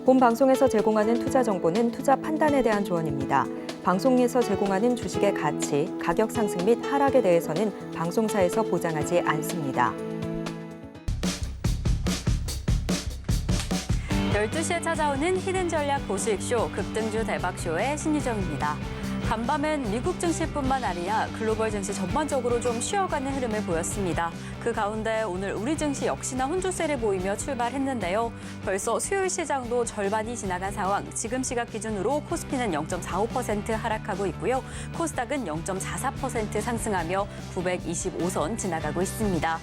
본 방송에서 제공하는 투자 정보는 투자 판단에 대한 조언입니다. 방송에서 제공하는 주식의 가치, 가격 상승 및 하락에 대해서는 방송사에서 보장하지 않습니다. 12시에 찾아오는 히든 전략 고수익쇼 급등주 대박쇼의 신유정입니다. 간밤엔 미국 증시뿐만 아니라 글로벌 증시 전반적으로 좀 쉬어가는 흐름을 보였습니다. 그 가운데 오늘 우리 증시 역시나 혼조세를 보이며 출발했는데요. 벌써 수요일 시장도 절반이 지나간 상황, 지금 시각 기준으로 코스피는 0.45% 하락하고 있고요. 코스닥은 0.44% 상승하며 925선 지나가고 있습니다.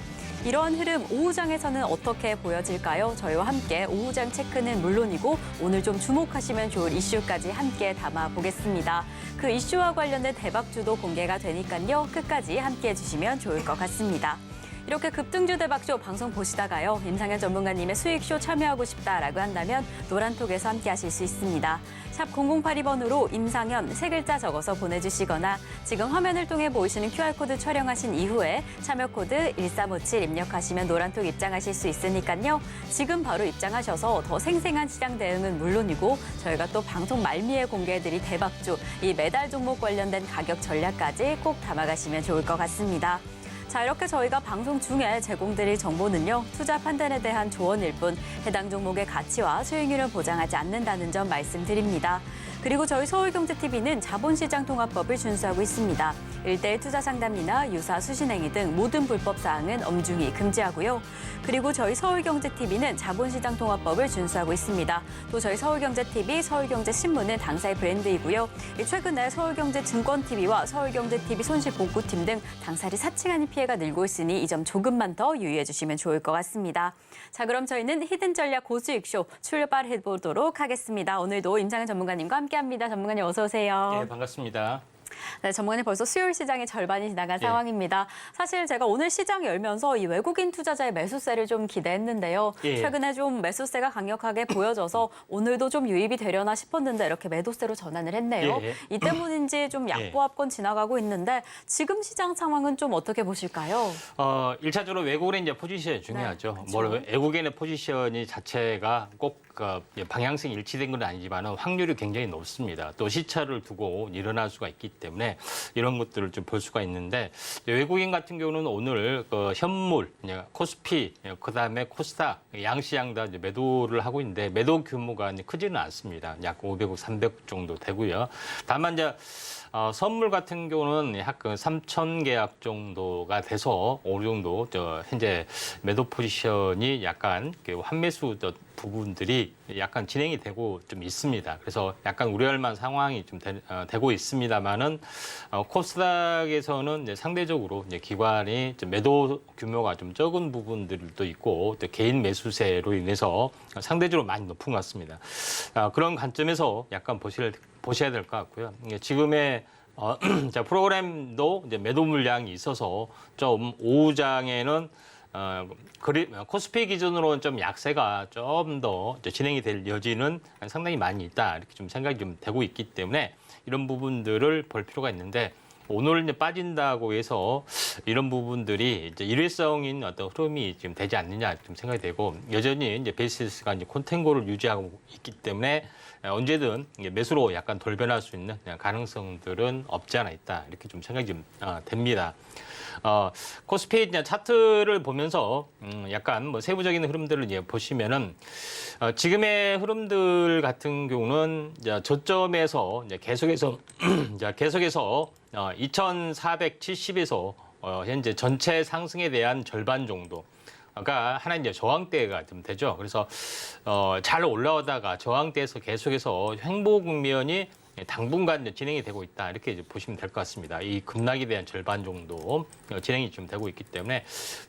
이러한 흐름 오후장에서는 어떻게 보여질까요? 저희와 함께 오후장 체크는 물론이고 오늘 좀 주목하시면 좋을 이슈까지 함께 담아보겠습니다. 그 이슈와 관련된 대박주도 공개가 되니까요. 끝까지 함께해 주시면 좋을 것 같습니다. 이렇게 급등주 대박쇼 방송 보시다가요. 임상현 전문가님의 수익쇼 참여하고 싶다라고 한다면 노란톡에서 함께하실 수 있습니다. 샵 0082번으로 임상현 세 글자 적어서 보내주시거나 지금 화면을 통해 보이시는 QR코드 촬영하신 이후에 참여 코드 1357 입력하시면 노란톡 입장하실 수 있으니까요. 지금 바로 입장하셔서 더 생생한 시장 대응은 물론이고 저희가 또 방송 말미에 공개해드릴 대박주, 이 매달 종목 관련된 가격 전략까지 꼭 담아가시면 좋을 것 같습니다. 자, 이렇게 저희가 방송 중에 제공드릴 정보는요. 투자 판단에 대한 조언일 뿐 해당 종목의 가치와 수익률을 보장하지 않는다는 점 말씀드립니다. 그리고 저희 서울경제TV는 자본시장 통합법을 준수하고 있습니다. 1:1 투자 상담이나 유사 수신행위 등 모든 불법 사항은 엄중히 금지하고요. 그리고 저희 서울경제TV는 자본시장 통합법을 준수하고 있습니다. 또 저희 서울경제TV, 서울경제신문은 당사의 브랜드이고요. 최근에 서울경제증권TV와 서울경제TV 손실복구팀 등 당사를 사칭하는 피해가 늘고 있으니 이 점 조금만 더 유의해 주시면 좋을 것 같습니다. 자, 그럼 저희는 히든 전략 고수익쇼 출발해 보도록 하겠습니다. 오늘도 임상현 전문가님과 함께합니다. 전문가님 어서 오세요. 네, 반갑습니다. 네, 전문가님 벌써 수요일 시장의 절반이 지나간 예. 상황입니다. 사실 제가 오늘 시장 열면서 이 외국인 투자자의 매수세를 좀 기대했는데요. 예. 최근에 좀 매수세가 강력하게 보여져서 오늘도 좀 유입이 되려나 싶었는데 이렇게 매도세로 전환을 했네요. 예. 이 때문인지 좀 약보합권 지나가고 있는데 지금 시장 상황은 좀 어떻게 보실까요? 1차적으로 외국인의 이제 포지션이 중요하죠. 네, 그렇죠. 외국인의 포지션이 자체가 꼭 방향성이 일치된 건 아니지만 확률이 굉장히 높습니다. 또 시차를 두고 일어날 수가 있기 때문에 이런 것들을 좀 볼 수가 있는데 외국인 같은 경우는 오늘 현물, 코스피, 그다음에 코스닥 양시장 다 매도를 하고 있는데 매도 규모가 크지는 않습니다. 약 500억, 300억 정도 되고요. 다만 이제 선물 같은 경우는 약 3천 계약 정도가 돼서 어느 정도 현재 매도 포지션이 약간 환매수 부분들이 약간 진행이 되고 좀 있습니다. 그래서 약간 우려할 만한 상황이 좀 되고 있습니다만은 코스닥에서는 이제 상대적으로 이제 기관이 좀 매도 규모가 좀 적은 부분들도 있고 또 개인 매수세로 인해서 상대적으로 많이 높은 것 같습니다. 그런 관점에서 약간 보셔야 될 것 같고요. 지금의 자, 프로그램도 이제 매도 물량이 있어서 좀 오후장에는 코스피 기준으로는 좀 약세가 좀 더 진행이 될 여지는 상당히 많이 있다. 이렇게 좀 생각이 좀 되고 있기 때문에 이런 부분들을 볼 필요가 있는데 오늘 이제 빠진다고 해서 이런 부분들이 이제 일회성인 어떤 흐름이 지금 되지 않느냐 좀 생각이 되고 여전히 이제 베이시스가 이제 콘텐고를 유지하고 있기 때문에 언제든 매수로 약간 돌변할 수 있는 가능성들은 없지 않아 있다. 이렇게 좀 생각이 좀 됩니다. 코스피 차트를 보면서 약간 세부적인 흐름들을 이제 보시면은 지금의 흐름들 같은 경우는 이제 저점에서 이제 계속해서 2,470에서 현재 전체 상승에 대한 절반 정도. 가 하나 이제 저항대가 좀 되죠. 그래서 잘 올라오다가 저항대에서 계속해서 횡보 국면이 당분간 진행이 되고 있다. 이렇게 이제 보시면 될 것 같습니다. 이 급락에 대한 절반 정도 진행이 좀 되고 있기 때문에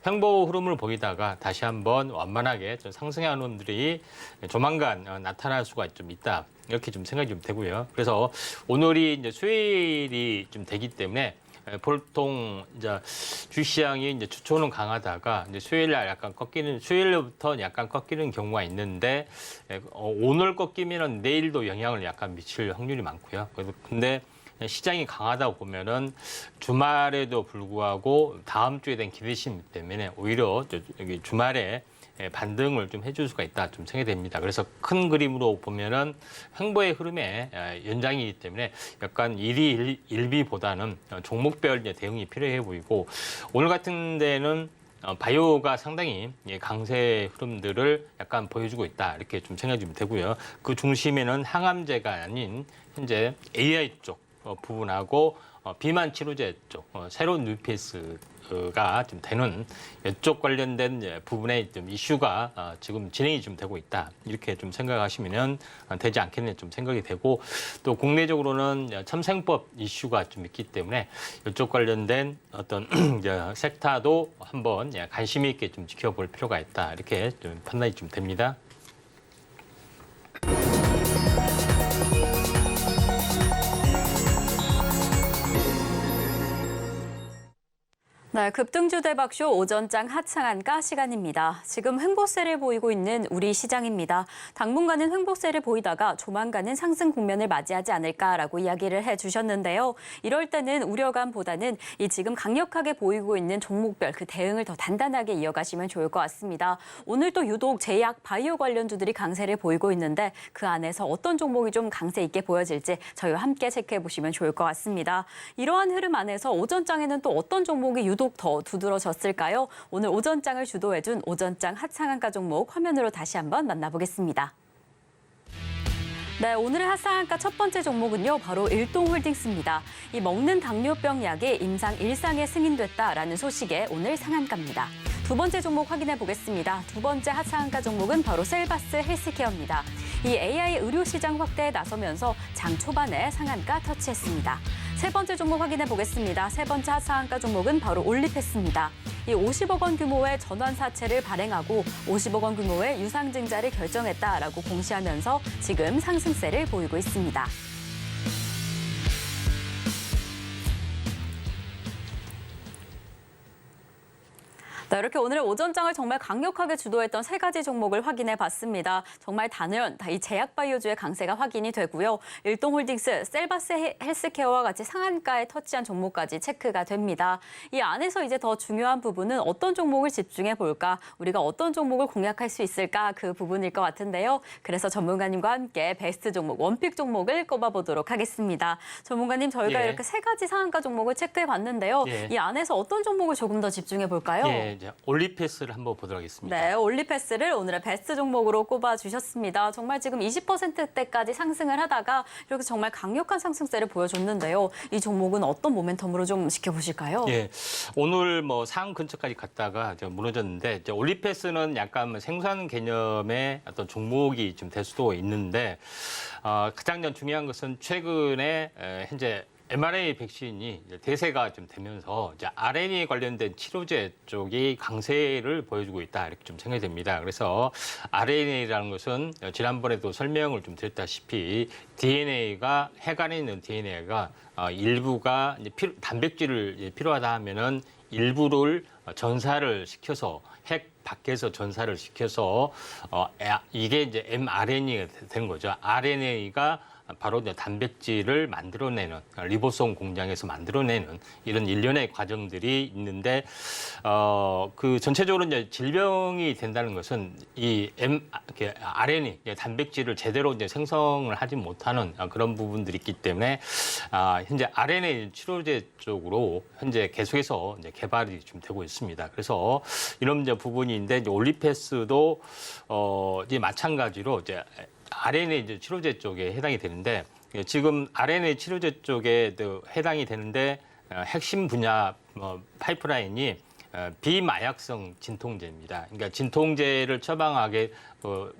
횡보 흐름을 보이다가 다시 한번 완만하게 좀 상승하는 흐름들이 조만간 나타날 수가 좀 있다. 이렇게 좀 생각이 좀 되고요. 그래서 오늘이 이제 수요일이 좀 되기 때문에 보통 이제 주시장이 이제 주초는 강하다가 이제 수요일날 약간 수요일부터 약간 꺾이는 경우가 있는데 오늘 꺾이면은 내일도 영향을 약간 미칠 확률이 많고요. 근데 시장이 강하다고 보면은 주말에도 불구하고 다음 주에 대한 기대심 때문에 오히려 여기 주말에 반등을 좀 해줄 수가 있다 좀 생각이 됩니다. 그래서 큰 그림으로 보면은 횡보의 흐름의 연장이기 때문에 약간 일비보다는 종목별 대응이 필요해 보이고 오늘 같은 데는 바이오가 상당히 강세 흐름들을 약간 보여주고 있다 이렇게 좀 생각이 좀 되고요. 그 중심에는 항암제가 아닌 현재 AI 쪽 부분하고 비만 치료제 쪽 새로운 뉴페이스가 좀 되는 이쪽 관련된 부분의 좀 이슈가 지금 진행이 좀 되고 있다 이렇게 좀 생각하시면 되지 않겠냐 좀 생각이 되고 또 국내적으로는 첨생법 이슈가 좀 있기 때문에 이쪽 관련된 어떤 섹터도 한번 관심 있게 좀 지켜볼 필요가 있다 이렇게 좀 판단이 좀 됩니다. 네, 급등주 대박쇼 오전장 하창한가 시간입니다. 지금 횡보세를 보이고 있는 우리 시장입니다. 당분간은 횡보세를 보이다가 조만간은 상승 국면을 맞이하지 않을까라고 이야기를 해주셨는데요. 이럴 때는 우려감보다는 이 지금 강력하게 보이고 있는 종목별 그 대응을 더 단단하게 이어가시면 좋을 것 같습니다. 오늘 또 유독 제약, 바이오 관련주들이 강세를 보이고 있는데 그 안에서 어떤 종목이 좀 강세 있게 보여질지 저희와 함께 체크해 보시면 좋을 것 같습니다. 이러한 흐름 안에서 오전장에는 또 어떤 종목이 유독 더 두드러졌을까요? 오늘 오전장을 주도해준 오전장 하창한가 종목 화면으로 다시 한번 만나보겠습니다. 네, 오늘의 하상한가 첫 번째 종목은요, 바로 일동홀딩스입니다. 이 먹는 당뇨병 약이 임상 1상에 승인됐다라는 소식에 오늘 상한가입니다. 두 번째 종목 확인해 보겠습니다. 두 번째 하상한가 종목은 바로 셀바스 헬스케어입니다. 이 AI 의료 시장 확대에 나서면서 장 초반에 상한가 터치했습니다. 세 번째 종목 확인해 보겠습니다. 세 번째 하상한가 종목은 바로 올리패스입니다. 이 50억 원 규모의 전환 사채를 발행하고 50억 원 규모의 유상증자를 결정했다라고 공시하면서 지금 상승세를 보이고 있습니다. 네, 이렇게 오늘 오전장을 정말 강력하게 주도했던 세 가지 종목을 확인해 봤습니다. 정말 단연 이 제약바이오주의 강세가 확인이 되고요. 일동홀딩스, 셀바스 헬스케어와 같이 상한가에 터치한 종목까지 체크가 됩니다. 이 안에서 이제 더 중요한 부분은 어떤 종목을 집중해 볼까, 우리가 어떤 종목을 공략할 수 있을까 그 부분일 것 같은데요. 그래서 전문가님과 함께 베스트 종목, 원픽 종목을 꼽아보도록 하겠습니다. 전문가님, 저희가 예. 이렇게 세 가지 상한가 종목을 체크해 봤는데요. 예. 이 안에서 어떤 종목을 조금 더 집중해 볼까요? 예, 이제 올리패스를 한번 보도록 하겠습니다. 네, 올리패스를 오늘의 베스트 종목으로 꼽아주셨습니다. 정말 지금 20%대까지 상승을 하다가 이렇게 정말 강력한 상승세를 보여줬는데요. 이 종목은 어떤 모멘텀으로 좀 지켜보실까요? 예, 오늘 뭐 상 근처까지 갔다가 이제 무너졌는데 이제 올리패스는 약간 생산 개념의 어떤 종목이 좀 될 수도 있는데 가장 중요한 것은 최근에 현재 mRNA 백신이 이제 대세가 좀 되면서 이제 RNA 관련된 치료제 쪽이 강세를 보여주고 있다 이렇게 좀 생각이 됩니다. 그래서 RNA라는 것은 지난번에도 설명을 좀 드렸다시피 DNA가 핵 안에 있는 DNA가 일부가 이제 단백질을 필요하다 하면은 일부를 전사를 시켜서 핵 밖에서 전사를 시켜서 이게 이제 mRNA가 되는 거죠. RNA가 바로 이제 단백질을 만들어내는 리보솜 공장에서 만들어내는 이런 일련의 과정들이 있는데 그 전체적으로 이제 질병이 된다는 것은 이 RNA 단백질을 제대로 이제 생성을 하지 못하는 그런 부분들이 있기 때문에 현재 RNA 치료제 쪽으로 현재 계속해서 이제 개발이 좀 되고 있습니다. 그래서 이런 이제 부분인데 이제 올리패스도 이제 마찬가지로 이제 RNA 이제 치료제 쪽에 해당이 되는데 지금 RNA 치료제 쪽에 해당이 되는데 핵심 분야 파이프라인이 비마약성 진통제입니다. 그러니까 진통제를 처방하게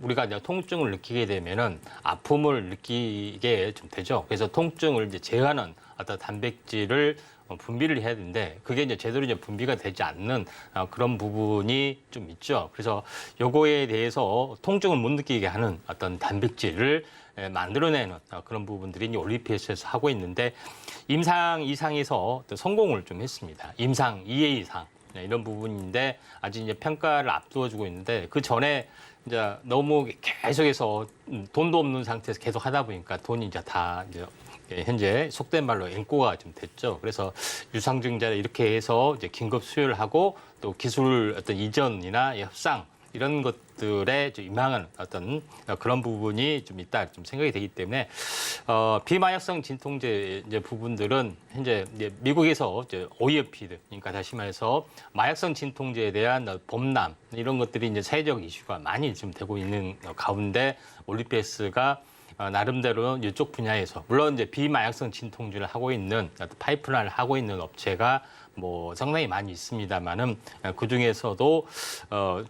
우리가 이제 통증을 느끼게 되면은 아픔을 느끼게 좀 되죠. 그래서 통증을 이제 제어하는 어떤 단백질을 분비를 해야 되는데 그게 이제 제대로 이제 분비가 되지 않는 그런 부분이 좀 있죠. 그래서 요거에 대해서 통증을 못 느끼게 하는 어떤 단백질을 만들어내는 그런 부분들이 이제 올리피에스에서 하고 있는데 임상 2상에서 또 성공을 좀 했습니다. 임상 2회 이상 이런 부분인데 아직 이제 평가를 앞두어주고 있는데 그 전에 이제 너무 계속해서 돈도 없는 상태에서 계속 하다 보니까 돈이 이제 다 이제 현재 속된 말로 앵꼬가 좀 됐죠. 그래서 유상증자를 이렇게 해서 이제 긴급 수혈을 하고 또 기술 어떤 이전이나 협상 이런 것들에 좀 임항하는 어떤 그런 부분이 좀 있다 좀 생각이 되기 때문에 비마약성 진통제 이제 부분들은 현재 이제 미국에서 이제 오이오피드, 그러니까 다시 말해서 마약성 진통제에 대한 범람 이런 것들이 이제 사회적 이슈가 많이 지금 되고 있는 가운데 올리페스가 나름대로 이쪽 분야에서 물론 이제 비마약성 진통제를 하고 있는 파이프라인을 하고 있는 업체가 뭐 상당히 많이 있습니다만은 그 중에서도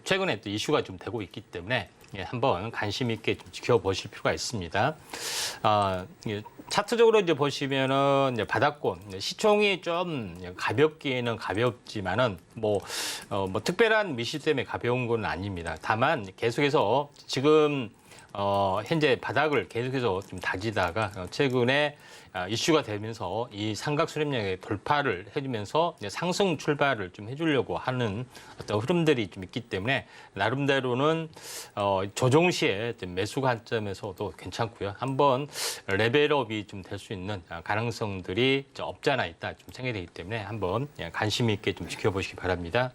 최근에 또 이슈가 좀 되고 있기 때문에 한번 관심 있게 좀 지켜보실 필요가 있습니다. 차트적으로 이제 보시면은 이제 바닥권 시총이 좀 가볍기에는 가볍지만은 뭐 특별한 미시 때문에 가벼운 건 아닙니다. 다만 계속해서 지금 현재 바닥을 계속해서 좀 다지다가 최근에 이슈가 되면서 이 삼각 수렴량의 돌파를 해주면서 이제 상승 출발을 좀 해주려고 하는 어떤 흐름들이 좀 있기 때문에 나름대로는 조정 시에 매수 관점에서도 괜찮고요. 한번 레벨업이 좀 될 수 있는 가능성들이 없지 않아 있다 좀 생각이 되기 때문에 한번 관심 있게 좀 지켜보시기 바랍니다.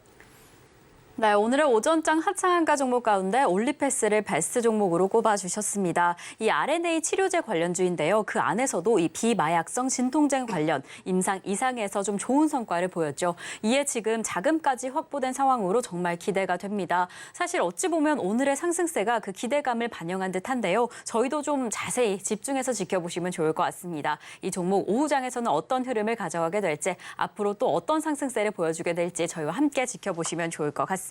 네, 오늘의 오전장 하차한가 종목 가운데 올리패스를 베스트 종목으로 꼽아주셨습니다. 이 RNA 치료제 관련주인데요. 그 안에서도 이 비마약성 진통제 관련 임상 이상에서 좀 좋은 성과를 보였죠. 이에 지금 자금까지 확보된 상황으로 정말 기대가 됩니다. 사실 어찌 보면 오늘의 상승세가 그 기대감을 반영한 듯한데요. 저희도 좀 자세히 집중해서 지켜보시면 좋을 것 같습니다. 이 종목 오후장에서는 어떤 흐름을 가져가게 될지 앞으로 또 어떤 상승세를 보여주게 될지 저희와 함께 지켜보시면 좋을 것 같습니다.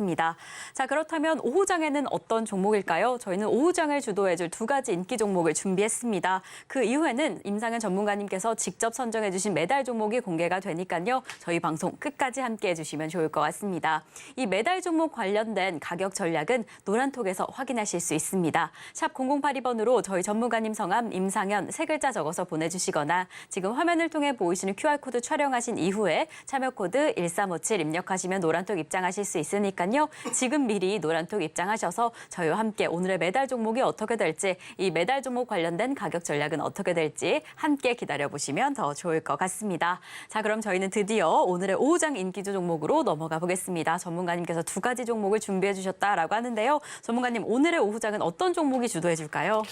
자, 그렇다면 오후장에는 어떤 종목일까요? 저희는 오후장을 주도해줄 두 가지 인기 종목을 준비했습니다. 그 이후에는 임상현 전문가님께서 직접 선정해주신 매달 종목이 공개가 되니까요. 저희 방송 끝까지 함께해 주시면 좋을 것 같습니다. 이 매달 종목 관련된 가격 전략은 노란톡에서 확인하실 수 있습니다. 샵 0082번으로 저희 전문가님 성함 임상현 세 글자 적어서 보내주시거나 지금 화면을 통해 보이시는 QR코드 촬영하신 이후에 참여코드 1357 입력하시면 노란톡 입장하실 수 있으니까요. 지금 미리 노란톡 입장하셔서 저희와 함께 오늘의 매달 종목이 어떻게 될지 이 매달 종목 관련된 가격 전략은 어떻게 될지 함께 기다려보시면 더 좋을 것 같습니다. 자, 그럼 저희는 드디어 오늘의 오후장 인기주 종목으로 넘어가 보겠습니다. 전문가님께서 두 가지 종목을 준비해 주셨다라고 하는데요. 전문가님, 오늘의 오후장은 어떤 종목이 주도해 줄까요?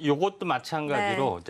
요것도 마찬가지로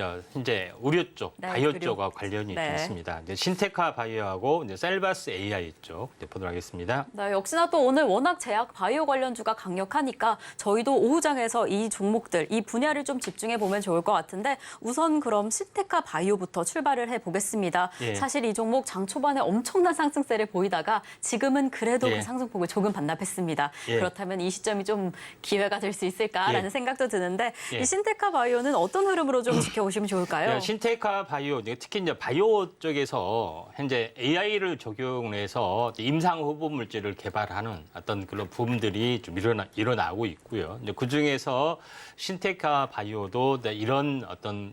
이제 의료 쪽, 네, 바이오 의료. 쪽과 관련이 네. 좀 있습니다. 이제 신테카 바이오하고 이제 셀바스 AI 쪽 보도록 하겠습니다. 네, 역시나 또 오늘 워낙 제약 바이오 관련주가 강력하니까 저희도 오후장에서 이 종목들, 이 분야를 좀 집중해 보면 좋을 것 같은데 우선 그럼 신테카 바이오부터 출발을 해보겠습니다. 예. 사실 이 종목 장 초반에 엄청난 상승세를 보이다가 지금은 그래도 예. 그 상승폭을 조금 반납했습니다. 예. 그렇다면 이 시점이 좀 기회가 될 수 있을까라는 예. 생각도 드는데 예. 이 신테카 바이오는 어떤 흐름으로 좀 지켜보시면 좋을까요? 신테카 바이오, 특히 이제 바이오 쪽에서 현재 AI를 적용해서 임상 후보 물질을 개발하는 어떤 그런 부분들이 좀 일어나고 있고요. 이제 그 중에서 신테카 바이오도 이런 어떤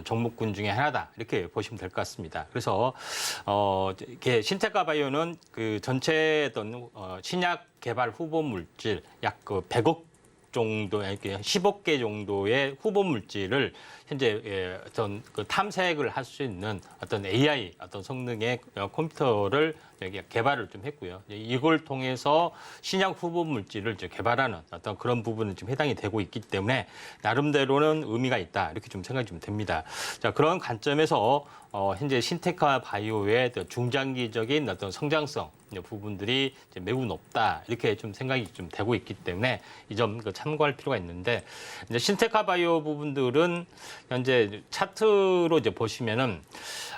종목군 중에 하나다 이렇게 보시면 될 것 같습니다. 그래서 이게 신테카 바이오는 그 전체 어떤 신약 개발 후보 물질 약 그 100억 정도, 10억 개 정도의 후보 물질을 현재 어떤 그 탐색을 할 수 있는 어떤 AI 어떤 성능의 컴퓨터를 개발을 좀 했고요. 이걸 통해서 신약 후보 물질을 개발하는 어떤 그런 부분은 좀 해당이 되고 있기 때문에 나름대로는 의미가 있다 이렇게 좀 생각이 좀 됩니다. 자, 그런 관점에서 현재 신테카 바이오의 중장기적인 어떤 성장성 부분들이 매우 높다 이렇게 좀 생각이 좀 되고 있기 때문에 이 점 참고할 필요가 있는데 이제 신테카 바이오 부분들은 현재 차트로 이제 보시면은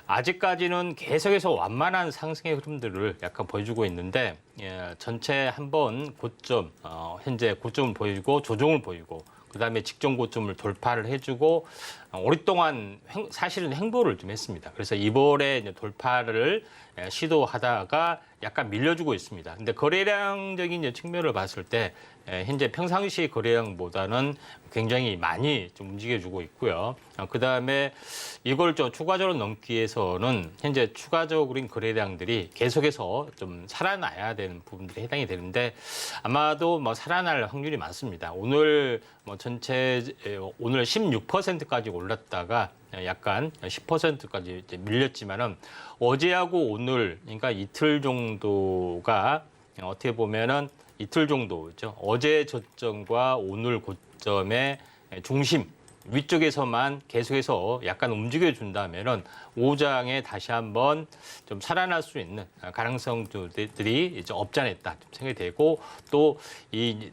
아직까지는 계속해서 완만한 상승의 흐름들을 약간 보여주고 있는데 전체 한번 고점 현재 고점을 보이고 조정을 보이고 그다음에 직전 고점을 돌파를 해주고 오랫동안 사실은 횡보를 좀 했습니다. 그래서 이번에 이제 돌파를 시도하다가 약간 밀려주고 있습니다. 근데 거래량적인 이제 측면을 봤을 때 현재 평상시 거래량보다는 굉장히 많이 좀 움직여주고 있고요. 그다음에 이걸 좀 추가적으로 넘기 위해서는 현재 추가적인 거래량들이 계속해서 좀 살아나야 되는 부분들이 해당이 되는데 아마도 뭐 살아날 확률이 많습니다. 오늘 뭐 전체 오늘 16%까지 올랐다가 약간 10%까지 이제 밀렸지만은 어제하고 오늘 그러니까 이틀 정도가 어떻게 보면은 이틀 정도죠. 어제 저점과 오늘 고점의 중심 위쪽에서만 계속해서 약간 움직여준다면은 오후장에 다시 한번 좀 살아날 수 있는 가능성들이 이제 없지 않았다 좀 생각이 되고, 또 이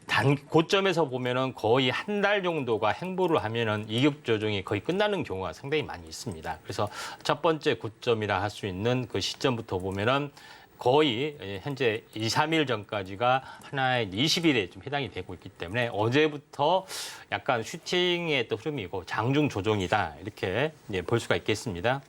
고점에서 보면은 거의 한 달 정도가 행보를 하면은 이격 조정이 거의 끝나는 경우가 상당히 많이 있습니다. 그래서 첫 번째 고점이라 할 수 있는 그 시점부터 보면은 거의 현재 2, 3일 전까지가 하나의 20일에 좀 해당이 되고 있기 때문에 어제부터 약간 슈팅의 또 흐름이고 장중 조정이다 이렇게 이제 볼 수가 있겠습니다.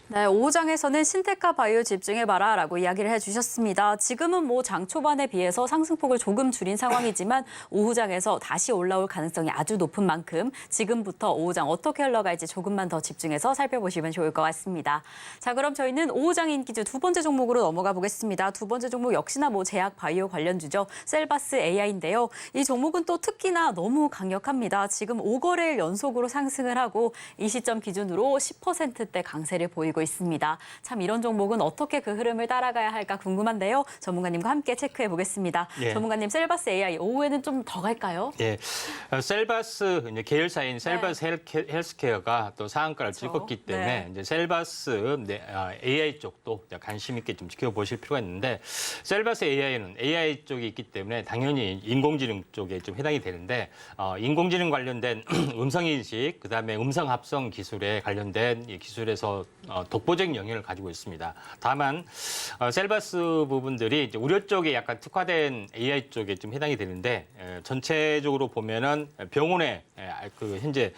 네, 오후장에서는 신테카 바이오 집중해봐라라고 이야기를 해주셨습니다. 지금은 뭐 장 초반에 비해서 상승폭을 조금 줄인 상황이지만 오후장에서 다시 올라올 가능성이 아주 높은 만큼 지금부터 오후장 어떻게 흘러갈지 조금만 더 집중해서 살펴보시면 좋을 것 같습니다. 자, 그럼 저희는 오후장 인기주 두 번째 종목으로 넘어가 보겠습니다. 두 번째 종목 역시나 뭐 제약 바이오 관련주죠. 셀바스 AI인데요. 이 종목은 또 특히나 너무 강력합니다. 지금 5거래일 연속으로 상승을 하고 이 시점 기준으로 10%대 강세를 보이고 있습니다. 참 이런 종목은 어떻게 그 흐름을 따라가야 할까 궁금한데요. 전문가님과 함께 체크해 보겠습니다. 예. 전문가님, 셀바스 AI 오후에는 좀 더 갈까요? 예, 셀바스 이제 계열사인 셀바스 헬스케어가 또 상한가를 그렇죠. 찍었기 때문에 네. 이제 셀바스 AI 쪽도 관심 있게 좀 지켜보실 필요가 있는데, 셀바스 AI는 AI 쪽이 있기 때문에 당연히 인공지능 쪽에 좀 해당이 되는데, 인공지능 관련된 음성인식, 그다음에 음성 합성 기술에 관련된 이 기술에서 독보적인 영향을 가지고 있습니다. 다만 셀바스 부분들이 이제 우려 쪽에 약간 특화된 AI 쪽에 좀 해당이 되는데, 전체적으로 보면은 병원에 그 현재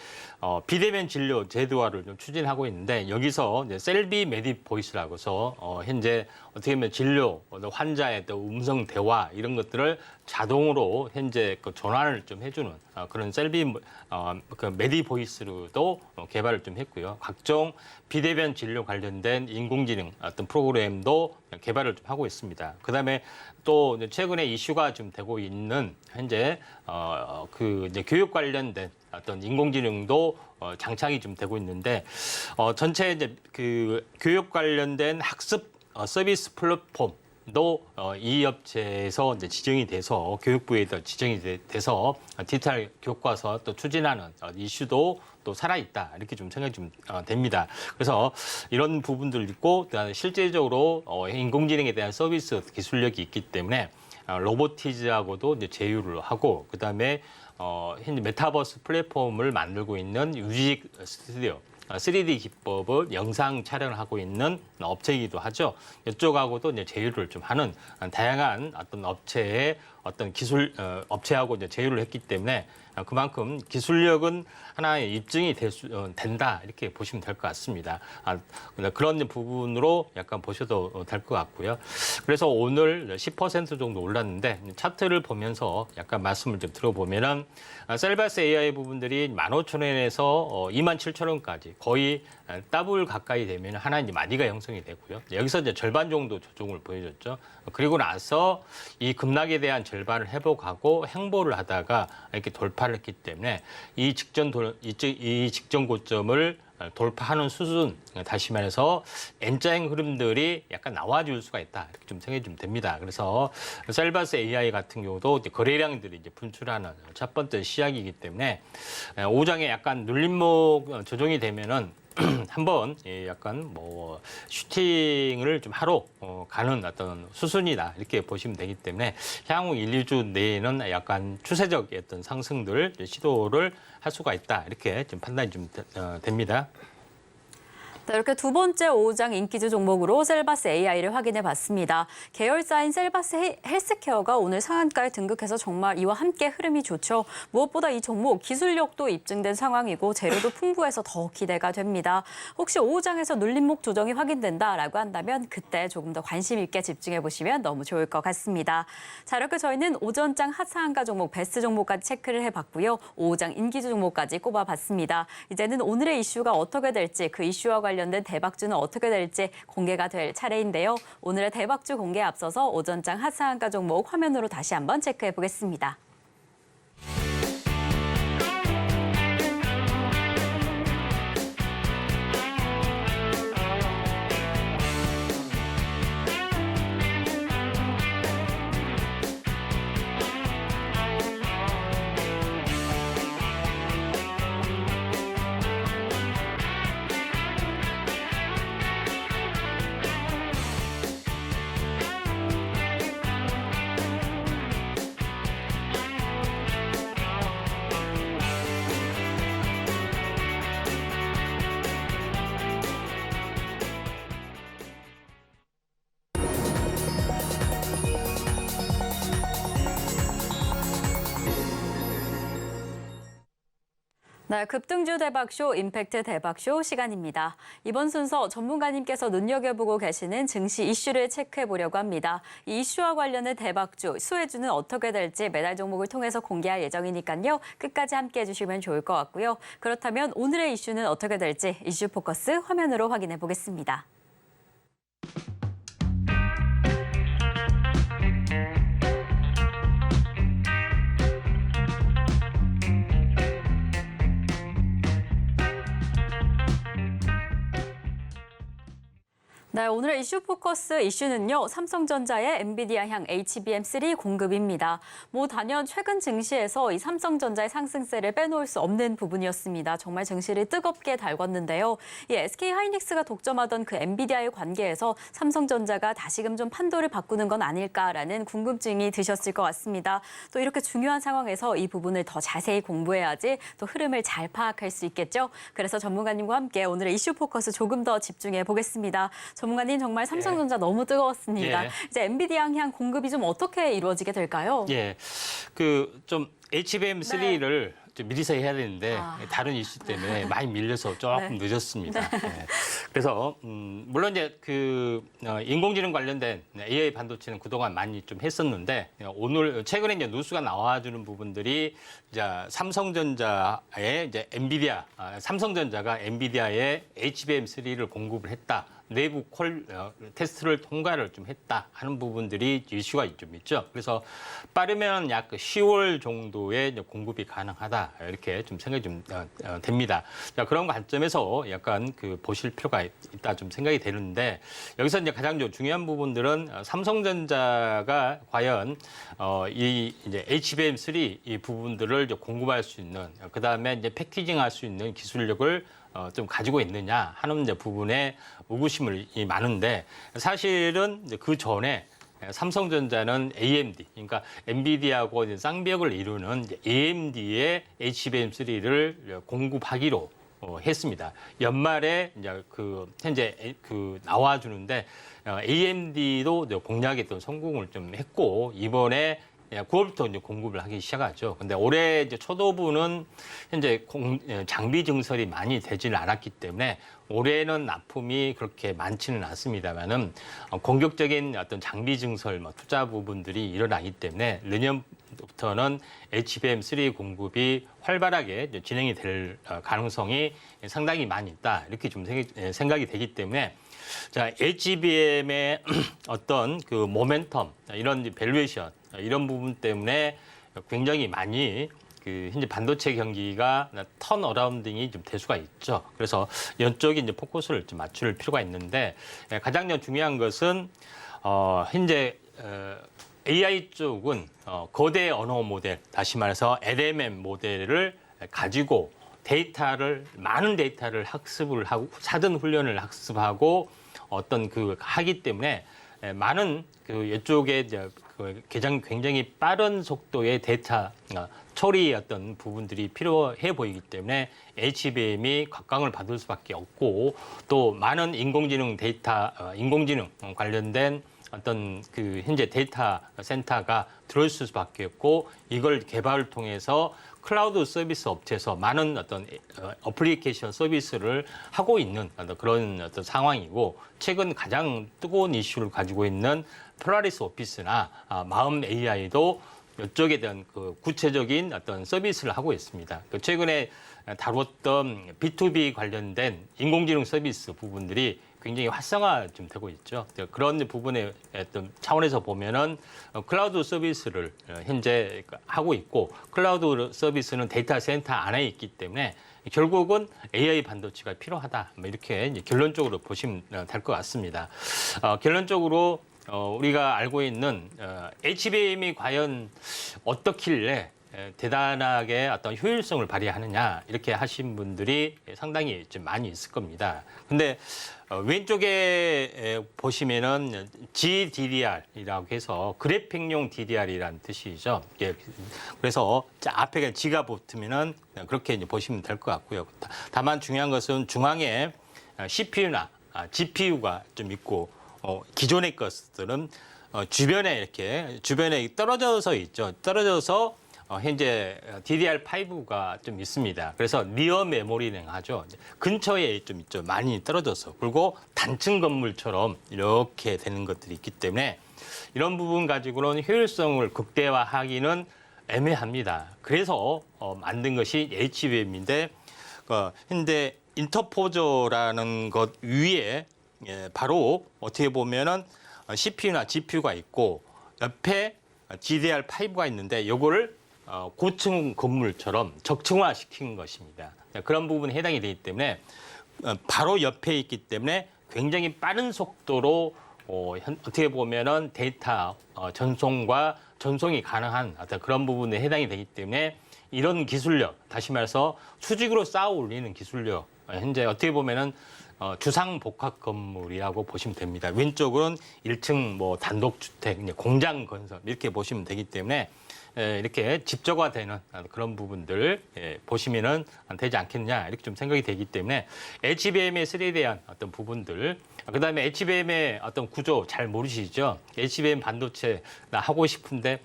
비대면 진료 제도화를 좀 추진하고 있는데, 여기서 이제 셀비 메디보이스라고 해서 현재 어떻게 보면 진료, 환자의 또 음성 대화 이런 것들을 자동으로 현재 그 전환을 좀 해주는 그런 셀비 그 메디보이스로도 개발을 좀 했고요. 각종 비대면 진료 관련된 인공지능 어떤 프로그램도 개발을 좀 하고 있습니다. 그다음에 또 최근에 이슈가 좀 되고 있는 현재 그 이제 교육 관련된 어떤 인공지능도 장착이 좀 되고 있는데, 전체 이제 그 교육 관련된 학습 서비스 플랫폼도 이 업체에서 이제 지정이 돼서 교육부에도 지정이 돼서 디지털 교과서 또 추진하는 이슈도 또 살아있다 이렇게 좀 생각이 좀 됩니다. 그래서 이런 부분들 있고, 실제적으로 인공지능에 대한 서비스 기술력이 있기 때문에 로보티즈하고도 이제 제휴를 하고, 그다음에 현재 메타버스 플랫폼을 만들고 있는 유직 스튜디오 3D 기법을 영상 촬영을 하고 있는 업체이기도 하죠. 이쪽하고도 이제 제휴를 좀 하는 다양한 어떤 업체의 어떤 기술 업체하고 이제 제휴를 했기 때문에 그만큼 기술력은 하나의 입증이 된다 이렇게 보시면 될 것 같습니다. 그런 부분으로 약간 보셔도 될 것 같고요. 그래서 오늘 10% 정도 올랐는데, 차트를 보면서 약간 말씀을 좀 들어보면은 셀바스 AI 부분들이 15,000원에서 27,000원까지 거의 더블 가까이 되면 하나 이제 마디가 형성이 되고요. 여기서 이제 절반 정도 조정을 보여줬죠. 그리고 나서 이 급락에 대한 절반을 회복하고 행보를 하다가 이렇게 돌파를 했기 때문에 이 직전 고점을 돌파하는 수준, 다시 말해서 N자형 흐름들이 약간 나와줄 수가 있다 이렇게 좀 생각이 좀 됩니다. 그래서 셀바스 AI 같은 경우도 이제 거래량들이 이제 분출하는 첫 번째 시작이기 때문에 오후장에 약간 눌림목 조정이 되면은 한번 약간 뭐 슈팅을 좀 하러 가는 어떤 수순이다 이렇게 보시면 되기 때문에 향후 1, 2주 내에는 약간 추세적인 어떤 상승들 시도를 할 수가 있다 이렇게 좀 판단이 좀 됩니다. 네, 이렇게 두 번째 오후장 인기주 종목으로 셀바스 AI를 확인해 봤습니다. 계열사인 셀바스 헬스케어가 오늘 상한가에 등극해서 정말 이와 함께 흐름이 좋죠. 무엇보다 이 종목 기술력도 입증된 상황이고 재료도 풍부해서 더 기대가 됩니다. 혹시 오후장에서 눌림목 조정이 확인된다라고 한다면 그때 조금 더 관심 있게 집중해 보시면 너무 좋을 것 같습니다. 자, 이렇게 저희는 오전장 핫상한가 종목, 베스트 종목까지 체크를 해봤고요. 오후장 인기주 종목까지 꼽아봤습니다. 이제는 오늘의 이슈가 어떻게 될지, 그 이슈와 관련된 대박주는 어떻게 될지 공개가 될 차례인데요. 오늘의 대박주 공개에 앞서서 오전장 핫상한가 종목 화면으로 다시 한번 체크해 보겠습니다. 네, 급등주 대박쇼, 임팩트 대박쇼 시간입니다. 이번 순서 전문가님께서 눈여겨보고 계시는 증시 이슈를 체크해보려고 합니다. 이 이슈와 관련된 대박주, 수혜주는 어떻게 될지 매달 종목을 통해서 공개할 예정이니까요. 끝까지 함께해 주시면 좋을 것 같고요. 그렇다면 오늘의 이슈는 어떻게 될지 이슈 포커스 화면으로 확인해 보겠습니다. 네, 오늘의 이슈 포커스 이슈는요. 삼성전자의 엔비디아향 HBM3 공급입니다. 단연 최근 증시에서 이 삼성전자의 상승세를 빼놓을 수 없는 부분이었습니다. 정말 증시를 뜨겁게 달궜는데요. 이 SK하이닉스가 독점하던 그 엔비디아의 관계에서 삼성전자가 다시금 좀 판도를 바꾸는 건 아닐까라는 궁금증이 드셨을 것 같습니다. 또 이렇게 중요한 상황에서 이 부분을 더 자세히 공부해야지 또 흐름을 잘 파악할 수 있겠죠. 그래서 전문가님과 함께 오늘의 이슈 포커스 조금 더 집중해 보겠습니다. 전문가님 정말 삼성전자 너무 뜨거웠습니다. 이제 엔비디아향 공급이 좀 어떻게 이루어지게 될까요? 좀 HBM3를 좀 미리서 해야 되는데 다른 이슈 때문에 많이 밀려서 조금 늦었습니다. 그래서 물론 이제 인공지능 관련된 AI 반도체는 그동안 많이 좀 했었는데 오늘 최근에 이제 뉴스가 나와주는 부분들이 이제 삼성전자의 이제 삼성전자가 엔비디아에 HBM3를 공급을 했다. 내부 테스트를 통과를 좀 했다 하는 부분들이 이슈가 좀 있죠. 그래서 빠르면 약 10월 정도에 이제 공급이 가능하다 이렇게 좀 생각이 좀 됩니다. 자, 그런 관점에서 약간 보실 필요가 있다 좀 생각이 되는데 여기서 이제 가장 중요한 부분들은 삼성전자가 과연 이제 HBM3 이 부분들을 이제 공급할 수 있는 그 다음에 이제 패키징할 수 있는 기술력을 좀 가지고 있느냐 하는 이제 부분에 의구심이 많은데 사실은 이제 그 전에 삼성전자는 AMD, 그러니까 엔비디아하고 이제 쌍벽을 이루는 이제 AMD의 HBM3를 공급하기로 했습니다. 연말에 이제 현재 나와주는데 AMD도 공략에 또 성공을 좀 했고 이번에 9월부터 이제 공급을 하기 시작하죠. 근데 올해 이제 초도부는 현재 장비 증설이 많이 되지는 않았기 때문에 올해는 납품이 그렇게 많지는 않습니다만은 공격적인 어떤 장비 증설 투자 부분들이 일어나기 때문에 내년부터는 HBM3 공급이 활발하게 진행이 될 가능성이 상당히 많이 있다. 이렇게 좀 생각이 되기 때문에 자, HBM의 어떤 모멘텀, 이런 밸류에이션, 이런 부분 때문에 굉장히 많이 현재 반도체 경기가 턴어라운딩이 좀 될 수가 있죠. 그래서 이쪽에 이제 포커스를 좀 맞출 필요가 있는데 가장 중요한 것은 현재 AI 쪽은 거대 언어 모델, 다시 말해서 LMM 모델을 가지고 많은 데이터를 학습을 하고 사전 훈련을 학습하고 하기 때문에 많은 이쪽에 이제 굉장히 빠른 속도의 데이터 처리 어떤 부분들이 필요해 보이기 때문에 HBM이 각광을 받을 수밖에 없고 또 많은 인공지능 관련된 어떤 현재 데이터 센터가 들어올 수밖에 없고 이걸 개발을 통해서 클라우드 서비스 업체에서 많은 어떤 어플리케이션 서비스를 하고 있는 그런 어떤 상황이고 최근 가장 뜨거운 이슈를 가지고 있는 폴라리스 오피스나 마음 AI도 이쪽에 대한 구체적인 어떤 서비스를 하고 있습니다. 최근에 다뤘던 B2B 관련된 인공지능 서비스 부분들이 굉장히 활성화 좀 되고 있죠. 그런 부분의 어떤 차원에서 보면은 클라우드 서비스를 현재 하고 있고 클라우드 서비스는 데이터 센터 안에 있기 때문에 결국은 AI 반도체가 필요하다. 이렇게 이제 결론적으로 보시면 될 것 같습니다. 결론적으로 우리가 알고 있는 HBM이 과연 어떻길래 대단하게 어떤 효율성을 발휘하느냐 이렇게 하신 분들이 상당히 좀 많이 있을 겁니다. 근데 왼쪽에 보시면은 GDDR이라고 해서 그래픽용 DDR이라는 뜻이죠. 그래서 앞에 G가 붙으면은 그렇게 이제 보시면 될 것 같고요. 다만 중요한 것은 중앙에 CPU나 GPU가 좀 있고 기존의 것들은 주변에 떨어져서 있죠. 떨어져서 현재 DDR5가 좀 있습니다. 그래서 리어 메모리라고 하죠. 근처에 좀 있죠. 많이 떨어져서. 그리고 단층 건물처럼 이렇게 되는 것들이 있기 때문에 이런 부분 가지고는 효율성을 극대화하기는 애매합니다. 그래서 만든 것이 HBM인데 현재 인터포저라는 것 위에 바로 어떻게 보면은 CPU나 GPU가 있고 옆에 DDR5가 있는데 이거를 고층 건물처럼 적층화시킨 것입니다. 그런 부분에 해당이 되기 때문에 바로 옆에 있기 때문에 굉장히 빠른 속도로 어떻게 보면은 데이터 전송과 전송이 가능한 어떤 그런 부분에 해당이 되기 때문에 이런 기술력, 다시 말해서 수직으로 쌓아 올리는 기술력, 현재 어떻게 보면은 주상 복합 건물이라고 보시면 됩니다. 왼쪽은 1층 뭐 단독주택, 공장 건설 이렇게 보시면 되기 때문에 이렇게 집적화되는 그런 부분들 보시면은 되지 않겠냐 이렇게 좀 생각이 되기 때문에 HBM의 3D에 대한 어떤 부분들, 그다음에 HBM의 어떤 구조 잘 모르시죠? HBM 반도체 나 하고 싶은데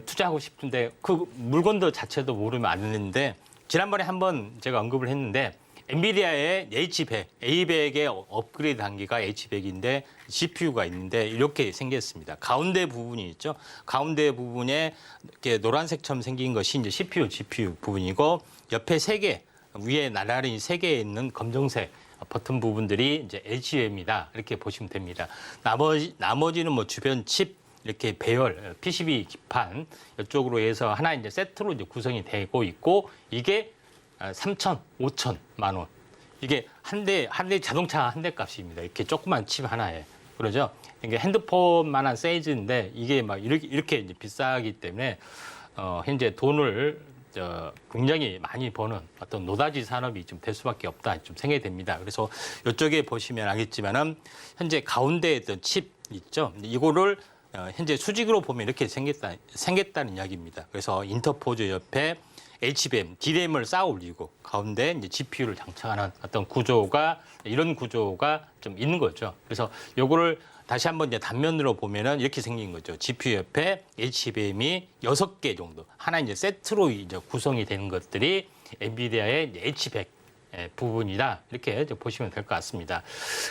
투자하고 싶은데 그 물건도 자체도 모르면 안 되는데 지난번에 한번 제가 언급을 했는데 엔비디아의 H100, A100의 업그레이드 단계가 H100인데 GPU가 있는데 이렇게 생겼습니다. 가운데 부분이 있죠. 가운데 부분에 이렇게 노란색처럼 생긴 것이 이제 CPU, GPU 부분이고 옆에 3개, 위에 나란히 3개에 있는 검정색 버튼 부분들이 이제 HBM이다. 이렇게 보시면 됩니다. 나머지는 뭐 주변 칩, 이렇게 배열, PCB 기판 이쪽으로 해서 하나 이제 세트로 이제 구성이 되고 있고 이게 3천, 5천만 원. 이게 한 대 자동차 한 대 값입니다. 이렇게 조그만 칩 하나에. 그러죠? 이게 핸드폰만한 사이즈인데 이게 막 이렇게 이제 비싸기 때문에 현재 돈을 굉장히 많이 버는 어떤 노다지 산업이 좀 될 수밖에 없다 좀 생각이 됩니다. 그래서 이쪽에 보시면 알겠지만은 현재 가운데에 있던 칩 있죠? 이거를 현재 수직으로 보면 이렇게 생겼다는 이야기입니다. 그래서 인터포즈 옆에 HBM, DRAM을 쌓아 올리고 가운데 이제 GPU를 장착하는 어떤 구조가 이런 구조가 좀 있는 거죠. 그래서 요거를 다시 한번 이제 단면으로 보면은 이렇게 생긴 거죠. GPU 옆에 HBM이 6개 정도 하나 이제 세트로 이제 구성이 되는 것들이 엔비디아의 H100 부분이다 이렇게 보시면 될 것 같습니다.